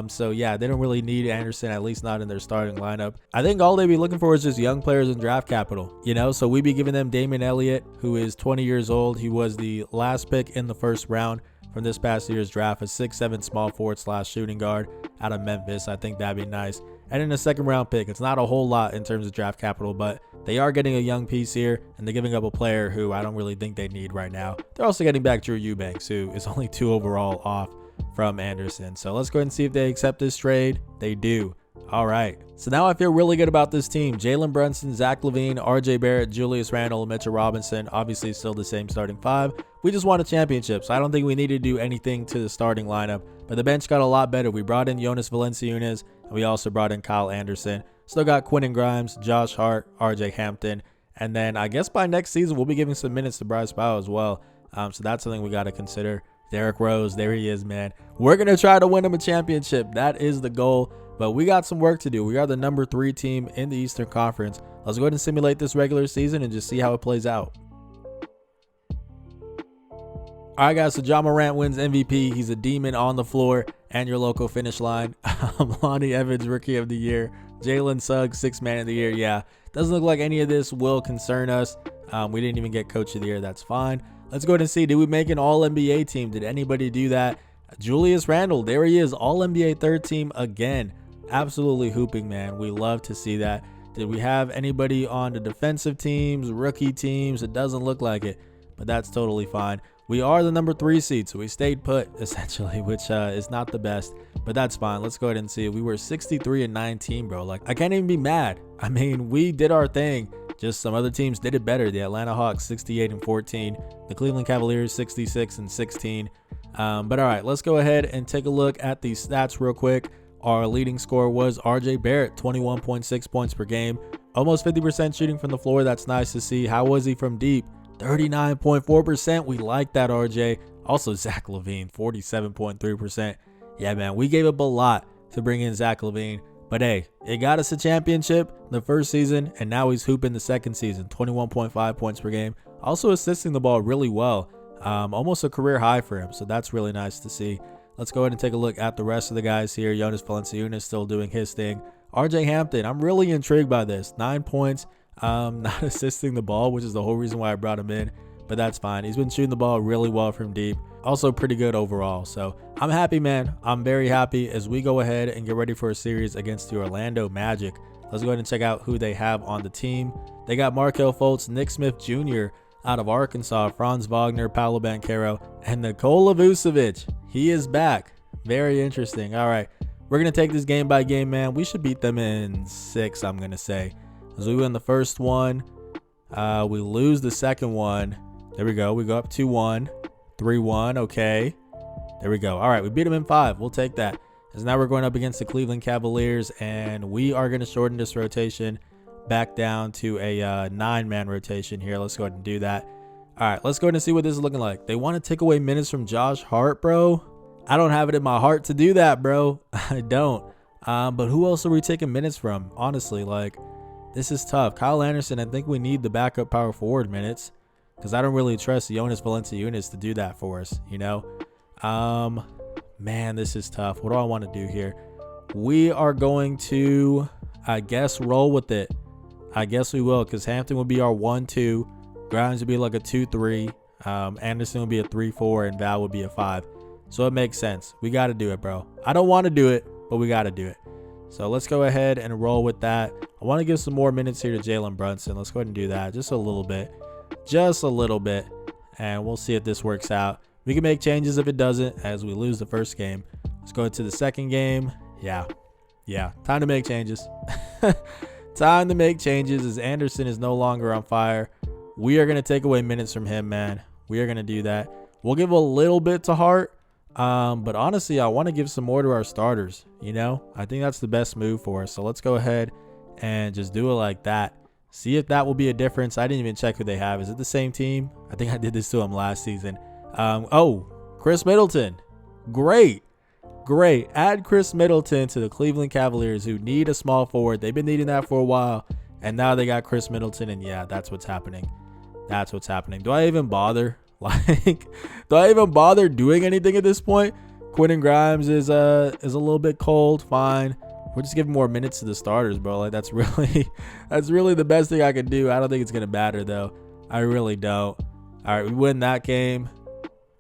So yeah, they don't really need Anderson, at least not in their starting lineup. I think all they'd be looking for is just young players in draft capital, you know? So we'd be giving them Damian Elliott, who is 20 years old. He was the last pick in the first round from this past year's draft, a 6'7" small forward / shooting guard out of Memphis. I think that'd be nice. And in a second round pick, it's not a whole lot in terms of draft capital, but they are getting a young piece here, and they're giving up a player who I don't really think they need right now. They're also getting back Drew Eubanks, who is only 2 overall off from Anderson. So let's go ahead and see if they accept this trade. They do. All right. So now I feel really good about this team. Jalen Brunson, Zach LaVine, RJ Barrett, Julius Randle, Mitchell Robinson. Obviously still the same starting 5. We just won a championship, so I don't think we need to do anything to the starting lineup. But the bench got a lot better. We brought in Jonas Valanciunas, and we also brought in Kyle Anderson. Still got Quentin Grimes, Josh Hart, RJ Hampton. And then I guess by next season, we'll be giving some minutes to Bryce Powell as well. So that's something we got to consider. Derrick Rose, there he is, man. We're going to try to win him a championship. That is the goal. But we got some work to do. We are the number 3 team in the Eastern Conference. Let's go ahead and simulate this regular season and just see how it plays out. All right, guys, so Ja Morant wins MVP. He's a demon on the floor and your local finish line. Lonnie Evans, Rookie of the Year. Jalen Suggs, 6th Man of the Year. Yeah, doesn't look like any of this will concern us. We didn't even get Coach of the Year. That's fine. Let's go ahead and see. Did we make an All-NBA team? Did anybody do that? Julius Randle, there he is. All-NBA 3rd team again. Absolutely hooping, man. We love to see that. Did we have anybody on the defensive teams, rookie teams? It doesn't look like it, but that's totally fine. We are the number 3 seed, so we stayed put, essentially, which is not the best, but that's fine. Let's go ahead and see. We were 63-19, bro. Like, I can't even be mad. I mean, we did our thing. Just some other teams did it better. The Atlanta Hawks, 68-14. The Cleveland Cavaliers, 66-16. But all right, let's go ahead and take a look at the stats real quick. Our leading scorer was RJ Barrett, 21.6 points per game. Almost 50% shooting from the floor. That's nice to see. How was he from deep? 39.4%. We like that, RJ. Also, Zach LaVine, 47.3%. Yeah, man, we gave up a lot to bring in Zach LaVine. But hey, it got us a championship the first season, and now he's hooping the second season, 21.5 points per game. Also assisting the ball really well. Almost a career high for him, so that's really nice to see. Let's go ahead and take a look at the rest of the guys here. Jonas Valanciunas still doing his thing. RJ Hampton, I'm really intrigued by this. 9 points, not assisting the ball, which is the whole reason why I brought him in. But that's fine. He's been shooting the ball really well from deep. Also pretty good overall. So I'm happy, man. I'm very happy as we go ahead and get ready for a series against the Orlando Magic. Let's go ahead and check out who they have on the team. They got Markelle Fultz, Nick Smith Jr. out of Arkansas, Franz Wagner, Paolo Banchero, and Nikola Vucevic. He is back. Very interesting. All right, we're going to take this game by game, man. We should beat them in 6, I'm going to say. As we win the first one, we lose the second one. There we go. We go up 2-1, 3-1. Okay. There we go. All right, we beat them in 5. We'll take that. As now we're going up against the Cleveland Cavaliers, and we are going to shorten this rotation back down to a 9-man rotation here. Let's go ahead and do that. All right, let's go ahead and see what this is looking like. They want to take away minutes from Josh Hart, bro. I don't have it in my heart to do that, bro. I don't. But who else are we taking minutes from? Honestly, like, this is tough. Kyle Anderson, I think we need the backup power forward minutes because I don't really trust Jonas Valanciunas to do that for us, you know? Man, this is tough. What do I want to do here? We are going to, I guess, roll with it. I guess we will, because Hampton would be our 1-2. Grimes would be like a 2-3. Anderson would be a 3-4, and Val would be a 5. So it makes sense. We got to do it, bro. I don't want to do it, but we got to do it. So let's go ahead and roll with that. I want to give some more minutes here to Jalen Brunson. Let's go ahead and do that. Just a little bit. Just a little bit. And we'll see if this works out. We can make changes if it doesn't, as we lose the first game. Let's go into the second game. Yeah. Time to make changes. Time to make changes as Anderson is no longer on fire. We are going to take away minutes from him, man. We are going to do that. We'll give a little bit to Hart. But honestly, I want to give some more to our starters. You know, I think that's the best move for us. So let's go ahead and just do it like that. See if that will be a difference. I didn't even check who they have. Is it the same team? I think I did this to him last season. Oh, Chris Middleton. Great. Add Chris Middleton to the Cleveland Cavaliers, who need a small forward. They've been needing that for a while. And now they got Chris Middleton. And yeah, that's what's happening. That's what's happening. Do I even bother? Like, do I even bother doing anything at this point? Quentin Grimes is a little bit cold. Fine. We're just giving more minutes to the starters, bro. Like, that's really the best thing I can do. I don't think it's going to matter, though. I really don't. All right, we win that game.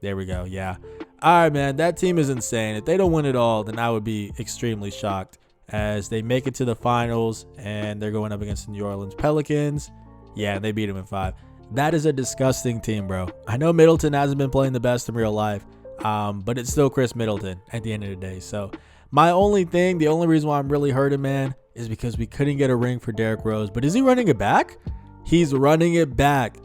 There we go. Yeah. All right, man. That team is insane. If they don't win it all, then I would be extremely shocked, as they make it to the finals and they're going up against the New Orleans Pelicans. Yeah, they beat them in 5. That is a disgusting team, bro. I know Middleton hasn't been playing the best in real life, but it's still Chris Middleton at the end of the day. So the only reason why I'm really hurting, man, is because we couldn't get a ring for Derrick Rose. But is he running it back? He's running it back.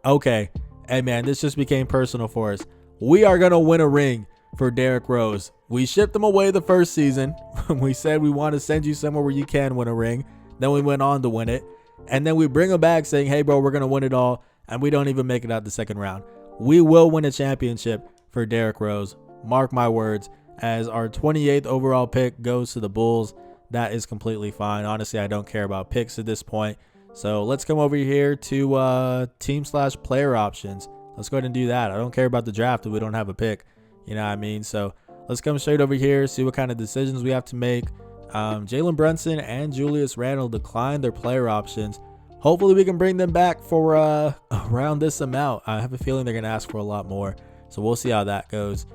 Okay. Hey, man, this just became personal for us. We are going to win a ring for Derrick Rose. We shipped him away the first season. We said we want to send you somewhere where you can win a ring. Then we went on to win it. And then we bring him back saying, hey, bro, we're going to win it all. And we don't even make it out the second round. We will win a championship for Derrick Rose. Mark my words. As our 28th overall pick goes to the Bulls, that is completely fine. Honestly, I don't care about picks at this point. So let's come over here to team/player options. Let's go ahead and do that. I don't care about the draft if we don't have a pick. You know what I mean? So let's come straight over here, see what kind of decisions we have to make. Jalen Brunson and Julius Randle declined their player options. Hopefully we can bring them back for around this amount. I have a feeling they're going to ask for a lot more. So we'll see how that goes.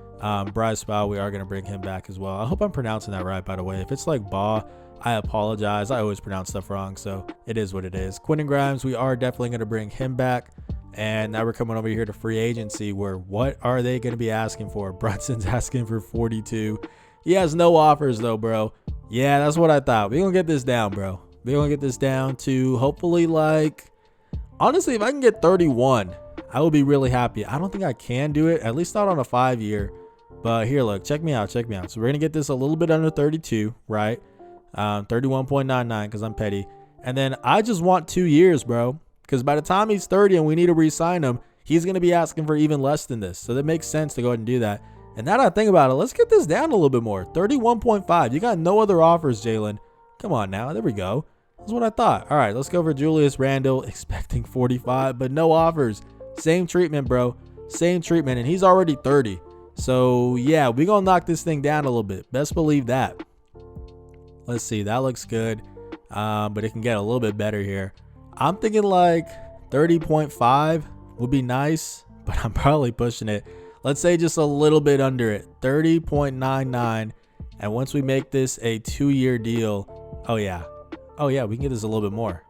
Bryce Baugh, we are going to bring him back as well. I hope I'm pronouncing that right, by the way. If it's like Baugh, I apologize. I always pronounce stuff wrong, so it is what it is. Quentin Grimes, we are definitely going to bring him back. And now we're coming over here to free agency, where what are they going to be asking for? Brunson's asking for 42. He has no offers, though, bro. Yeah, that's what I thought. We're going to get this down, bro. We're going to get this down to hopefully, like, honestly, if I can get 31, I will be really happy. I don't think I can do it, at least not on a 5-year. But here, look, check me out. So we're going to get this a little bit under 32, right? 31.99 because I'm petty. And then I just want 2 years, bro. Because by the time he's 30 and we need to re-sign him, he's going to be asking for even less than this. So that makes sense to go ahead and do that. And now that I think about it, let's get this down a little bit more. 31.5. You got no other offers, Jalen. Come on now. There we go. That's what I thought. All right, let's go for Julius Randle, expecting 45, but no offers. Same treatment, bro. Same treatment, and he's already 30. So, yeah, we're going to knock this thing down a little bit. Best believe that. Let's see. That looks good, but it can get a little bit better here. I'm thinking like 30.5 would be nice, but I'm probably pushing it. Let's say just a little bit under it. 30.99. And once we make this a 2-year deal, oh, yeah. Oh yeah, we can get this a little bit more.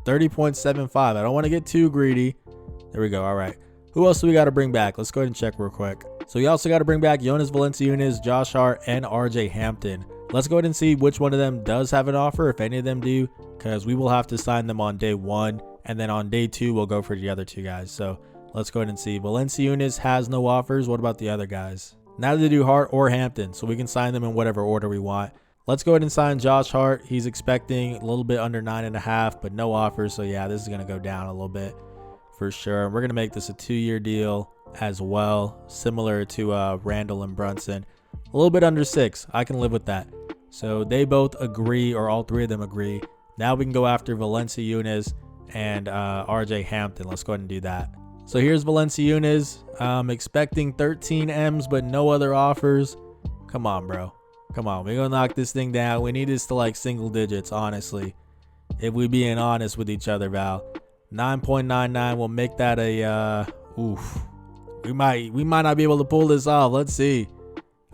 30.75. I don't want to get too greedy. There we go. All right. Who else do we got to bring back? Let's go ahead and check real quick. So we also got to bring back Jonas Valanciunas, Josh Hart, and RJ Hampton. Let's go ahead and see which one of them does have an offer, if any of them do, because we will have to sign them on day 1, and then on day 2 we'll go for the other 2 guys. So let's go ahead and see. Valanciunas has no offers. What about the other guys? Now they do Hart or Hampton, so we can sign them in whatever order we want. Let's go ahead and sign Josh Hart. He's expecting a little bit under 9.5, but no offers. So yeah, this is going to go down a little bit for sure. We're going to make this a 2-year deal as well, similar to Randall and Brunson. A little bit under 6. I can live with that. So they both agree, or all 3 of them agree. Now we can go after Valanciunas and RJ Hampton. Let's go ahead and do that. So here's Valanciunas. Expecting 13 M's, but no other offers. Come on, bro. Come on. We're going to knock this thing down. We need this to like single digits, honestly. If we being honest with each other, Val. 9.99. We'll make that a, oof. We might not be able to pull this off. Let's see.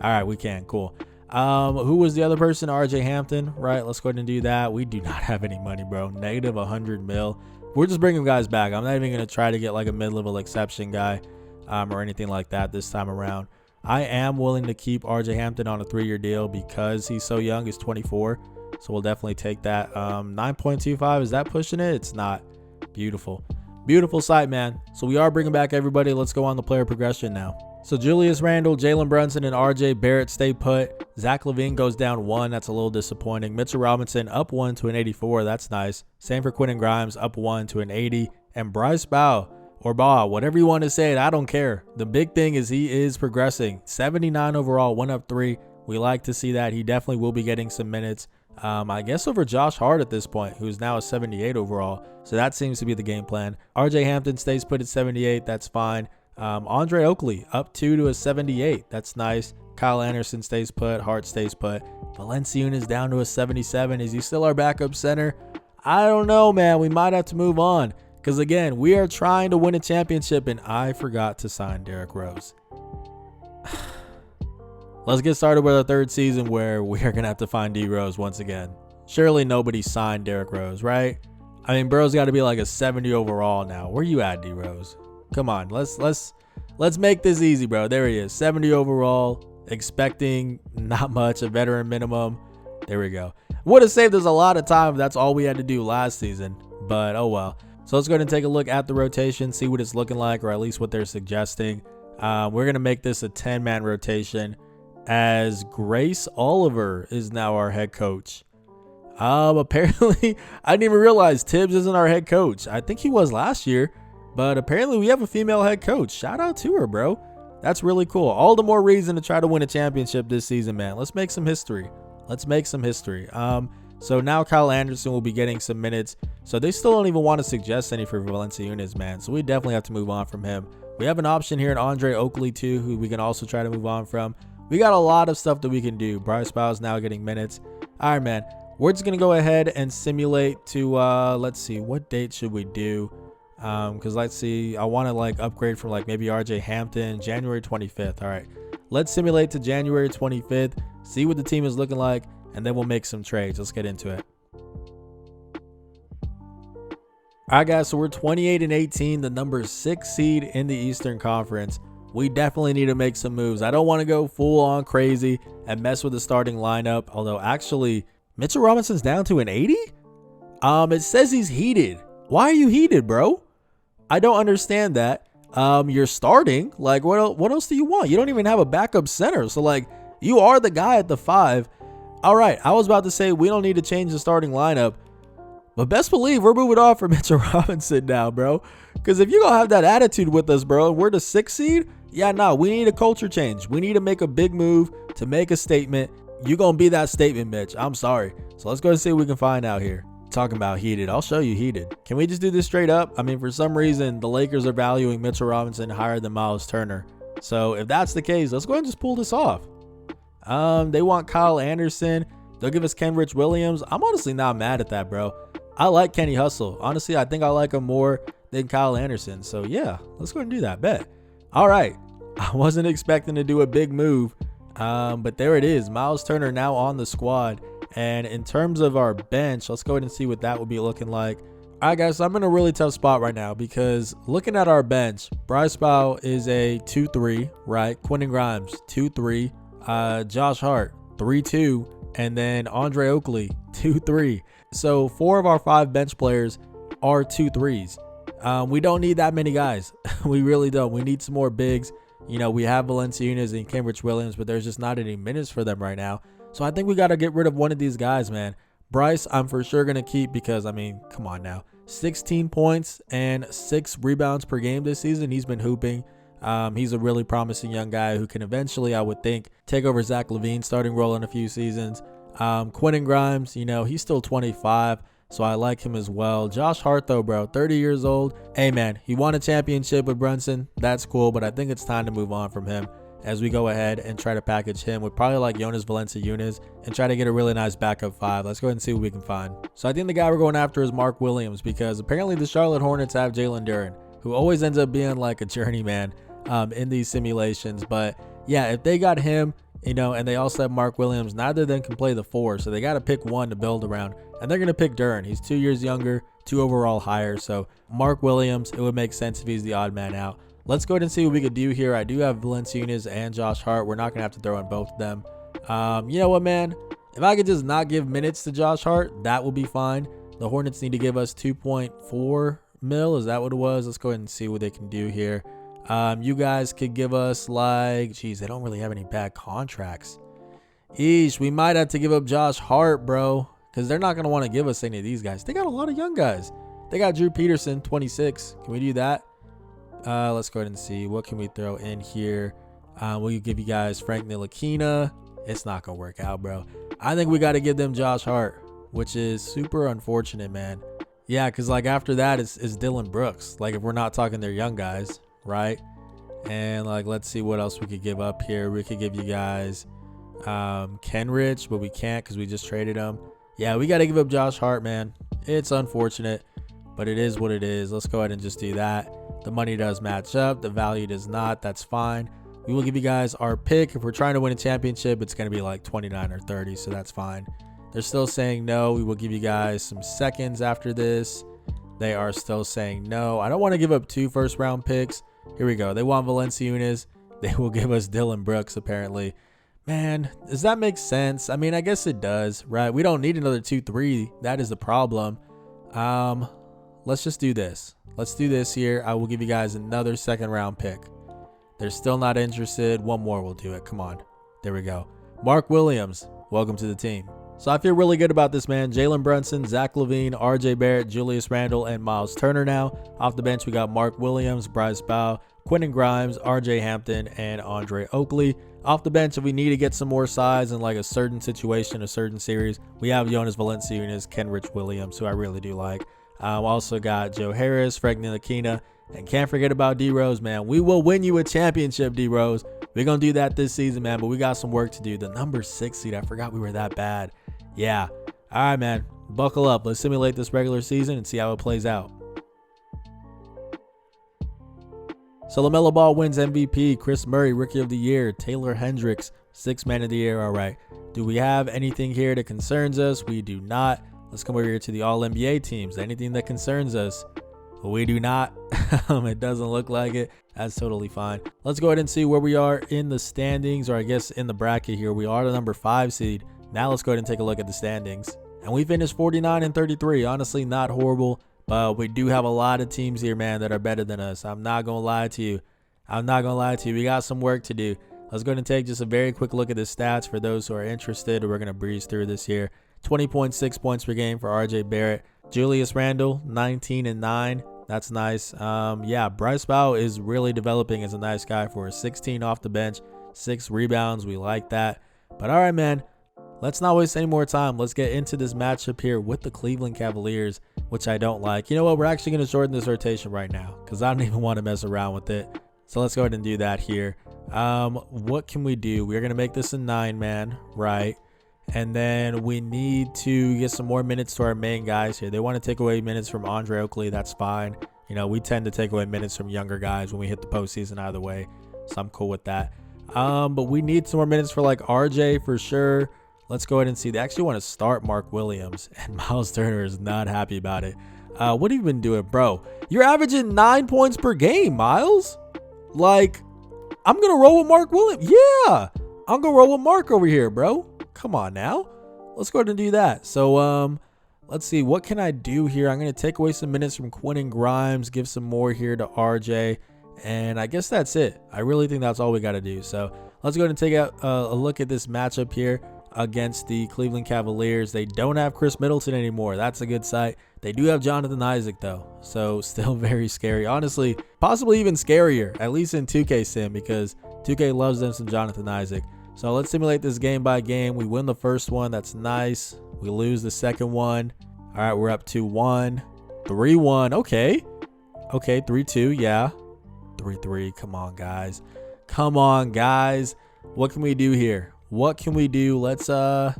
All right, we can. Cool. Who was the other person? RJ Hampton, right? Let's go ahead and do that. We do not have any money, bro. Negative 100 mil. We're just bringing guys back. I'm not even going to try to get like a mid-level exception guy or anything like that this time around. I am willing to keep RJ Hampton on a 3-year deal because he's so young. He's 24. So we'll definitely take that. 9.25, is that pushing it? It's not. Beautiful. Beautiful sight, man. So we are bringing back everybody. Let's go on the player progression now. So Julius Randle, Jalen Brunson, and RJ Barrett stay put. Zach LaVine goes down 1. That's a little disappointing. Mitchell Robinson up 1 to an 84. That's nice. Same for Quentin Grimes, up 1 to an 80. And Bryce Bow, or Baugh, whatever you want to say it, I don't care. The big thing is he is progressing. 79 overall, 1 up 3. We like to see that. He definitely will be getting some minutes. I guess over Josh Hart at this point, who's now a 78 overall. So that seems to be the game plan. RJ Hampton stays put at 78. That's fine. Andre Oakley up 2 to a 78. That's nice. Kyle Anderson stays put. Hart stays put. Valanciunas down to a 77. Is he still our backup center? I don't know, man. We might have to move on. Because, again, we are trying to win a championship, and I forgot to sign Derrick Rose. Let's get started with our 3rd season where we are going to have to find D Rose once again. Surely nobody signed Derrick Rose, right? I mean, bro's got to be like a 70 overall now. Where you at, D Rose? Come on, let's make this easy, bro. There he is, 70 overall, expecting not much, a veteran minimum. There we go. Would have saved us a lot of time if that's all we had to do last season, but oh well. So let's go ahead and take a look at the rotation, see what it's looking like, or at least what they're suggesting. We're going to make this a 10-man rotation, as Grace Oliver is now our head coach. Apparently, I didn't even realize Tibbs isn't our head coach. I think he was last year, but apparently we have a female head coach. Shout out to her, bro. That's really cool. All the more reason to try to win a championship this season, man. Let's make some history. Let's make some history. So now Kyle Anderson will be getting some minutes. So they still don't even want to suggest any for Valanciunas, man. So we definitely have to move on from him. We have an option here at Andre Oakley, too, who we can also try to move on from. We got a lot of stuff that we can do. Bryce Bow's now getting minutes. All right, man. We're just going to go ahead and simulate to, let's see, what date should we do? Because let's see, I want to like upgrade from like maybe RJ Hampton, January 25th. All right. Let's simulate to January 25th, see what the team is looking like, and then we'll make some trades. Let's get into it. All right, guys, so we're 28-18, the number 6 seed in the Eastern Conference. We definitely need to make some moves. I don't want to go full on crazy and mess with the starting lineup. Although actually, Mitchell Robinson's down to an 80? It says he's heated. Why are you heated, bro? I don't understand that. You're starting. Like, what else do you want? You don't even have a backup center. So, like, you are the guy at the 5. All right, I was about to say we don't need to change the starting lineup. But best believe we're moving on for Mitchell Robinson now, bro. Because if you're going to have that attitude with us, bro, and we're the 6th seed, yeah, no, we need a culture change. We need to make a big move to make a statement. You're going to be that statement, Mitch. I'm sorry. So let's go and see what we can find out here. Talking about heated. I'll show you heated. Can we just do this straight up? I mean, for some reason, the Lakers are valuing Mitchell Robinson higher than Miles Turner. So if that's the case, let's go ahead and just pull this off. They want Kyle Anderson. They'll give us Kenrich Williams. I'm honestly not mad at that, bro. I like Kenny Hustle. Honestly, I think I like him more than Kyle Anderson. So yeah, let's go ahead and do that. Bet. All right. I wasn't expecting to do a big move. But there it is. Miles Turner now on the squad. And in terms of our bench, let's go ahead and see what that would be looking like. All right, guys, so I'm in a really tough spot right now because looking at our bench, Bryce Bow is a 2-3, right? Quentin Grimes, 2-3. Josh Hart, 3-2. And then Andre Oakley, 2-3. So 4 of our 5 bench players are 2-3s. We don't need that many guys. We really don't. We need some more bigs. You know, we have Valanciunas and Kenrich Williams, but there's just not any minutes for them right now. So I think we got to get rid of one of these guys, man. Bryce, I'm for sure going to keep because, I mean, come on now. 16 points and 6 rebounds per game this season. He's been hooping. He's a really promising young guy who can eventually, I would think, take over Zach LaVine's starting role in a few seasons. Quentin Grimes, you know, he's still 25, so I like him as well. Josh Hart, though, bro, 30 years old. Hey, man, he won a championship with Brunson. That's cool, but I think it's time to move on from him as we go ahead and try to package him with probably like Jonas Valanciunas and try to get a really nice backup 5. Let's go ahead and see what we can find. So I think the guy we're going after is Mark Williams because apparently the Charlotte Hornets have Jalen Duren, who always ends up being like a journeyman in these simulations. But yeah, if they got him, you know, and they also have Mark Williams, neither of them can play the 4, so they got to pick one to build around, and they're going to pick Duren. He's 2 years younger, 2 overall higher, so Mark Williams, it would make sense if he's the odd man out. Let's go ahead and see what we could do here. I do have Valanciunas and Josh Hart. We're not going to have to throw in both of them. You know what, man? If I could just not give minutes to Josh Hart, that would be fine. The Hornets need to give us 2.4 mil. Is that what it was? Let's go ahead and see what they can do here. You guys could give us like, geez, they don't really have any bad contracts. Eesh, we might have to give up Josh Hart, bro, because they're not going to want to give us any of these guys. They got a lot of young guys. They got Drew Peterson, 26. Can we do that? Let's go ahead and see. What can we throw in here? We'll give you guys Frank Ntilikina. It's not going to work out, bro. I think we got to give them Josh Hart, which is super unfortunate, man. Yeah, because like after that, it's Dylan Brooks. Like if we're not talking their young guys, right? And like, let's see what else we could give up here. We could give you guys Kenrich, but we can't because we just traded him. Yeah, we got to give up Josh Hart, man. It's unfortunate, but it is what it is. Let's go ahead and just do that. The money does match up. The value does not. That's fine. We will give you guys our pick. If we're trying to win a championship, it's going to be like 29 or 30, so that's fine. They're still saying no. We will give you guys some seconds after this. They are still saying no. I don't want to give up 2 first-round picks. Here we go. They want Valanciunas. They will give us Dylan Brooks, apparently. Man, does that make sense? I mean, I guess it does, right? We don't need another 2-3. That is the problem. Let's just do this. Let's do this here. I will give you guys another second-round pick. They're still not interested. One more will do it. Come on. There we go. Mark Williams, welcome to the team. So I feel really good about this, man. Jalen Brunson, Zach LaVine, RJ Barrett, Julius Randle, and Miles Turner now. Off the bench, we got Mark Williams, Bryce Bow, Quentin Grimes, RJ Hampton, and Andre Oakley. Off the bench, if we need to get some more size in like a certain situation, a certain series, we have Jonas Valanciunas, Kenrich Williams, who I really do like. Also got Joe Harris, Frank Ntilikina, and can't forget about D-Rose, man. We will win you a championship, D-Rose. We're going to do that this season, man, but we got some work to do. The number 6 seed, I forgot we were that bad. Yeah. All right, man. Buckle up. Let's simulate this regular season and see how it plays out. So LaMelo Ball wins MVP. Chris Murray, Rookie of the Year. Taylor Hendricks, 6th Man of the Year. All right. Do we have anything here that concerns us? We do not. Let's come over here to the All-NBA teams. Anything that concerns us? We do not. It doesn't look like it. That's totally fine. Let's go ahead and see where we are in the standings, or I guess in the bracket here. We are the number 5 seed. Now let's go ahead and take a look at the standings. And we finished 49 and 33. Honestly, not horrible. But we do have a lot of teams here, man, that are better than us. I'm not going to lie to you. We got some work to do. Let's go ahead and take just a very quick look at the stats for those who are interested. We're going to breeze through this here. 20.6 points per game for RJ Barrett. Julius Randle, 19 and 9. That's nice. Yeah, Bryce Bow is really developing as a nice guy for a 16 off the bench, 6 rebounds. We like that. But all right, man, let's not waste any more time. Let's get into this matchup here with the Cleveland Cavaliers, which I don't like. You know what? We're actually going to shorten this rotation right now because I don't even want to mess around with it. So let's go ahead and do that here. What can we do? We're going to make this a 9-man, right? And then we need to get some more minutes to our main guys here. They want to take away minutes from Andre Oakley. That's fine. You know, we tend to take away minutes from younger guys when we hit the postseason either way. So I'm cool with that. But we need some more minutes for like RJ for sure. Let's go ahead and see. They actually want to start Mark Williams, and Miles Turner is not happy about it. What have you been doing, bro? You're averaging 9 points per game, Miles. Like, I'm going to roll with Mark Williams. Yeah, I'm going to roll with Mark over here, bro. Come on now. Let's go ahead and do that. So, let's see. What can I do here? I'm going to take away some minutes from Quentin Grimes, give some more here to RJ, and I guess that's it. I really think that's all we got to do. So, let's go ahead and take a look at this matchup here against the Cleveland Cavaliers. They don't have Chris Middleton anymore. That's a good sight. They do have Jonathan Isaac, though, so still very scary. Honestly, possibly even scarier, at least in 2K Sim, because 2K loves them some Jonathan Isaac. So let's simulate this game by game. We win the first one. That's nice. We lose the second one. All right, we're up 2-1. 3-1. Okay. Okay, 3-2. Yeah. 3-3. Come on, guys. Come on, guys. What can we do here? What can we do? Let's, there's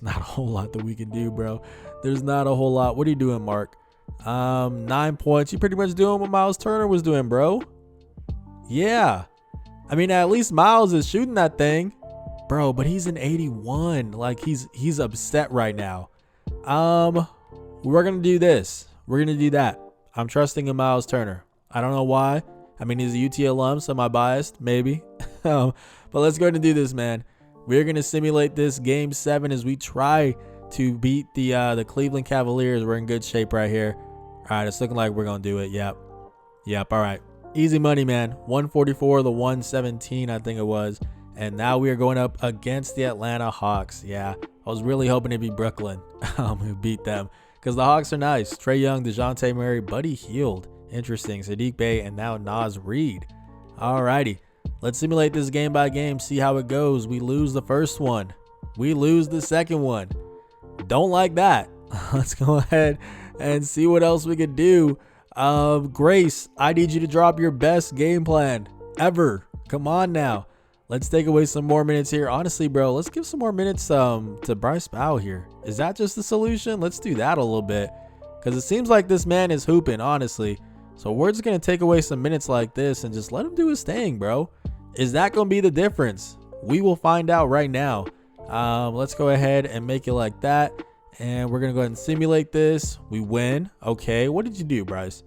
not a whole lot that we can do, bro. There's not a whole lot. What are you doing, Mark? 9 points. You pretty much doing what Miles Turner was doing, bro. Yeah. I mean, at least Miles is shooting that thing, bro, but he's an 81. Like, he's upset right now. We're going to do this. We're going to do that. I'm trusting in Miles Turner. I don't know why. I mean, he's a UT alum, so am I biased? Maybe. But let's go ahead and do this, man. We're going to simulate this game 7 as we try to beat the Cleveland Cavaliers. We're in good shape right here. All right, it's looking like we're going to do it. Yep. All right. Easy money, man. 144 to 117, I think it was. And now we are going up against the Atlanta Hawks. Yeah, I was really hoping it'd be Brooklyn who beat them, because the Hawks are nice. Trae Young, DeJounte Murray, Buddy Hield. Interesting. Sadiq Bey, and now Naz Reid. All righty. Let's simulate this game by game, see how it goes. We lose the first one. We lose the second one. Don't like that. Let's go ahead and see what else we could do. Grace, I need you to drop your best game plan ever. Come on now. Let's take away some more minutes here. Honestly, bro, let's give some more minutes to Bryce Bow here. Is that just the solution? Let's do that a little bit, because it seems like this man is hooping, honestly. So we're just going to take away some minutes like this and just let him do his thing, bro. Is that going to be the difference? We will find out right now. Let's go ahead and make it like that. And we're going to go ahead and simulate this. We win. Okay. What did you do, Bryce?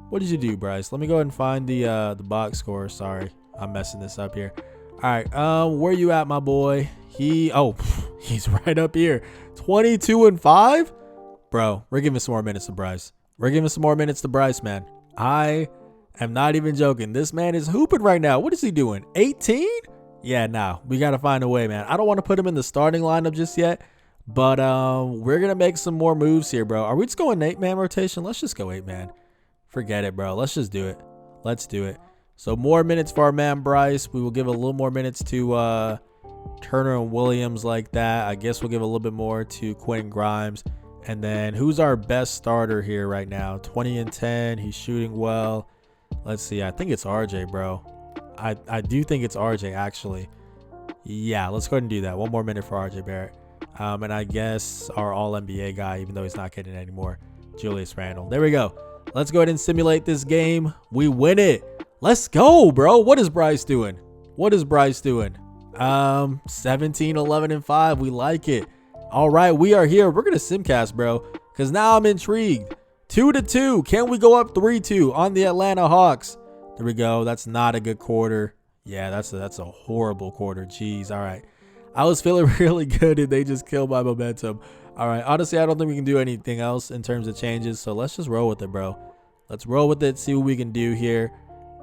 What did you do, Bryce? Let me go ahead and find the box score. Sorry, I'm messing this up here. All right. Where you at, my boy? He's right up here. 22-5. Bro, we're giving some more minutes to Bryce. We're giving some more minutes to Bryce, man. I am not even joking. This man is hooping right now. What is he doing? 18? Yeah, nah. We got to find a way, man. I don't want to put him in the starting lineup just yet, but we're going to make some more moves here, bro. Are we just going 8-man rotation? Let's just go 8-man. Forget it, bro. Let's just do it. Let's do it. So more minutes for our man Bryce. We will give a little more minutes to Turner and Williams like that. I guess we'll give a little bit more to Quentin Grimes. And then who's our best starter here right now? 20-10. He's shooting well. Let's see. I think it's RJ, bro. I do think it's RJ, actually. Yeah, let's go ahead and do that. One more minute for RJ Barrett. And I guess our all-NBA guy, even though he's not getting it anymore, Julius Randle. There we go. Let's go ahead and simulate this game. We win it. Let's go, bro. What is Bryce doing? What is Bryce doing? 17, 11, and 5. We like it. All right, we are here. We're going to simcast, bro, because now I'm intrigued. 2-2. Can we go up 3-2 on the Atlanta Hawks? There we go. That's not a good quarter. Yeah, that's a horrible quarter. Jeez. All right. I was feeling really good, and they just killed my momentum. All right. Honestly, I don't think we can do anything else in terms of changes, so let's just roll with it, bro. Let's roll with it, see what we can do here.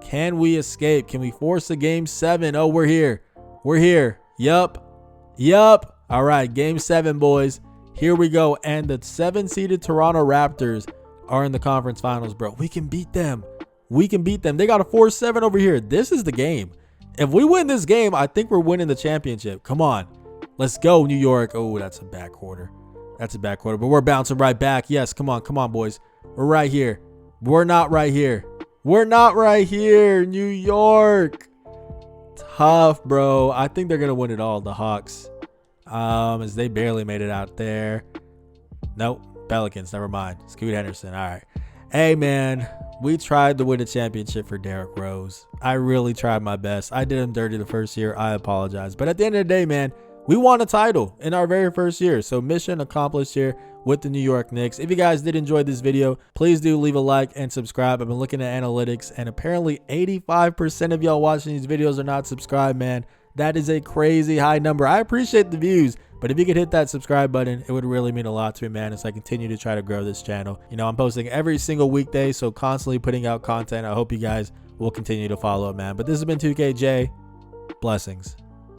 Can we escape? Can we force a game 7? Oh, we're here. We're here. Yup. All right, game 7, boys. Here we go. And the 7-seeded Toronto Raptors are in the conference finals, bro. We can beat them. We can beat them. They got a 4-7 over here. This is the game. If we win this game, I think we're winning the championship. Come on. Let's go, New York. Oh, that's a bad quarter. That's a bad quarter, but we're bouncing right back. Yes, come on, boys. We're right here. We're not right here. We're not right here, New York. Tough, bro. I think they're going to win it all, the Hawks. As they barely made it out there. Nope. Pelicans, never mind. Scoot Henderson. All right. Hey, man. We tried to win a championship for Derrick Rose. I really tried my best. I did him dirty the first year. I apologize. But at the end of the day, man, we won a title in our very first year. So mission accomplished here with the New York Knicks. If you guys did enjoy this video, please do leave a like and subscribe. I've been looking at analytics and apparently 85% of y'all watching these videos are not subscribed, man. That is a crazy high number. I appreciate the views, but if you could hit that subscribe button, it would really mean a lot to me, man, as I continue to try to grow this channel. You know, I'm posting every single weekday, so constantly putting out content. I hope you guys will continue to follow it, man. But this has been 2KJ. Blessings.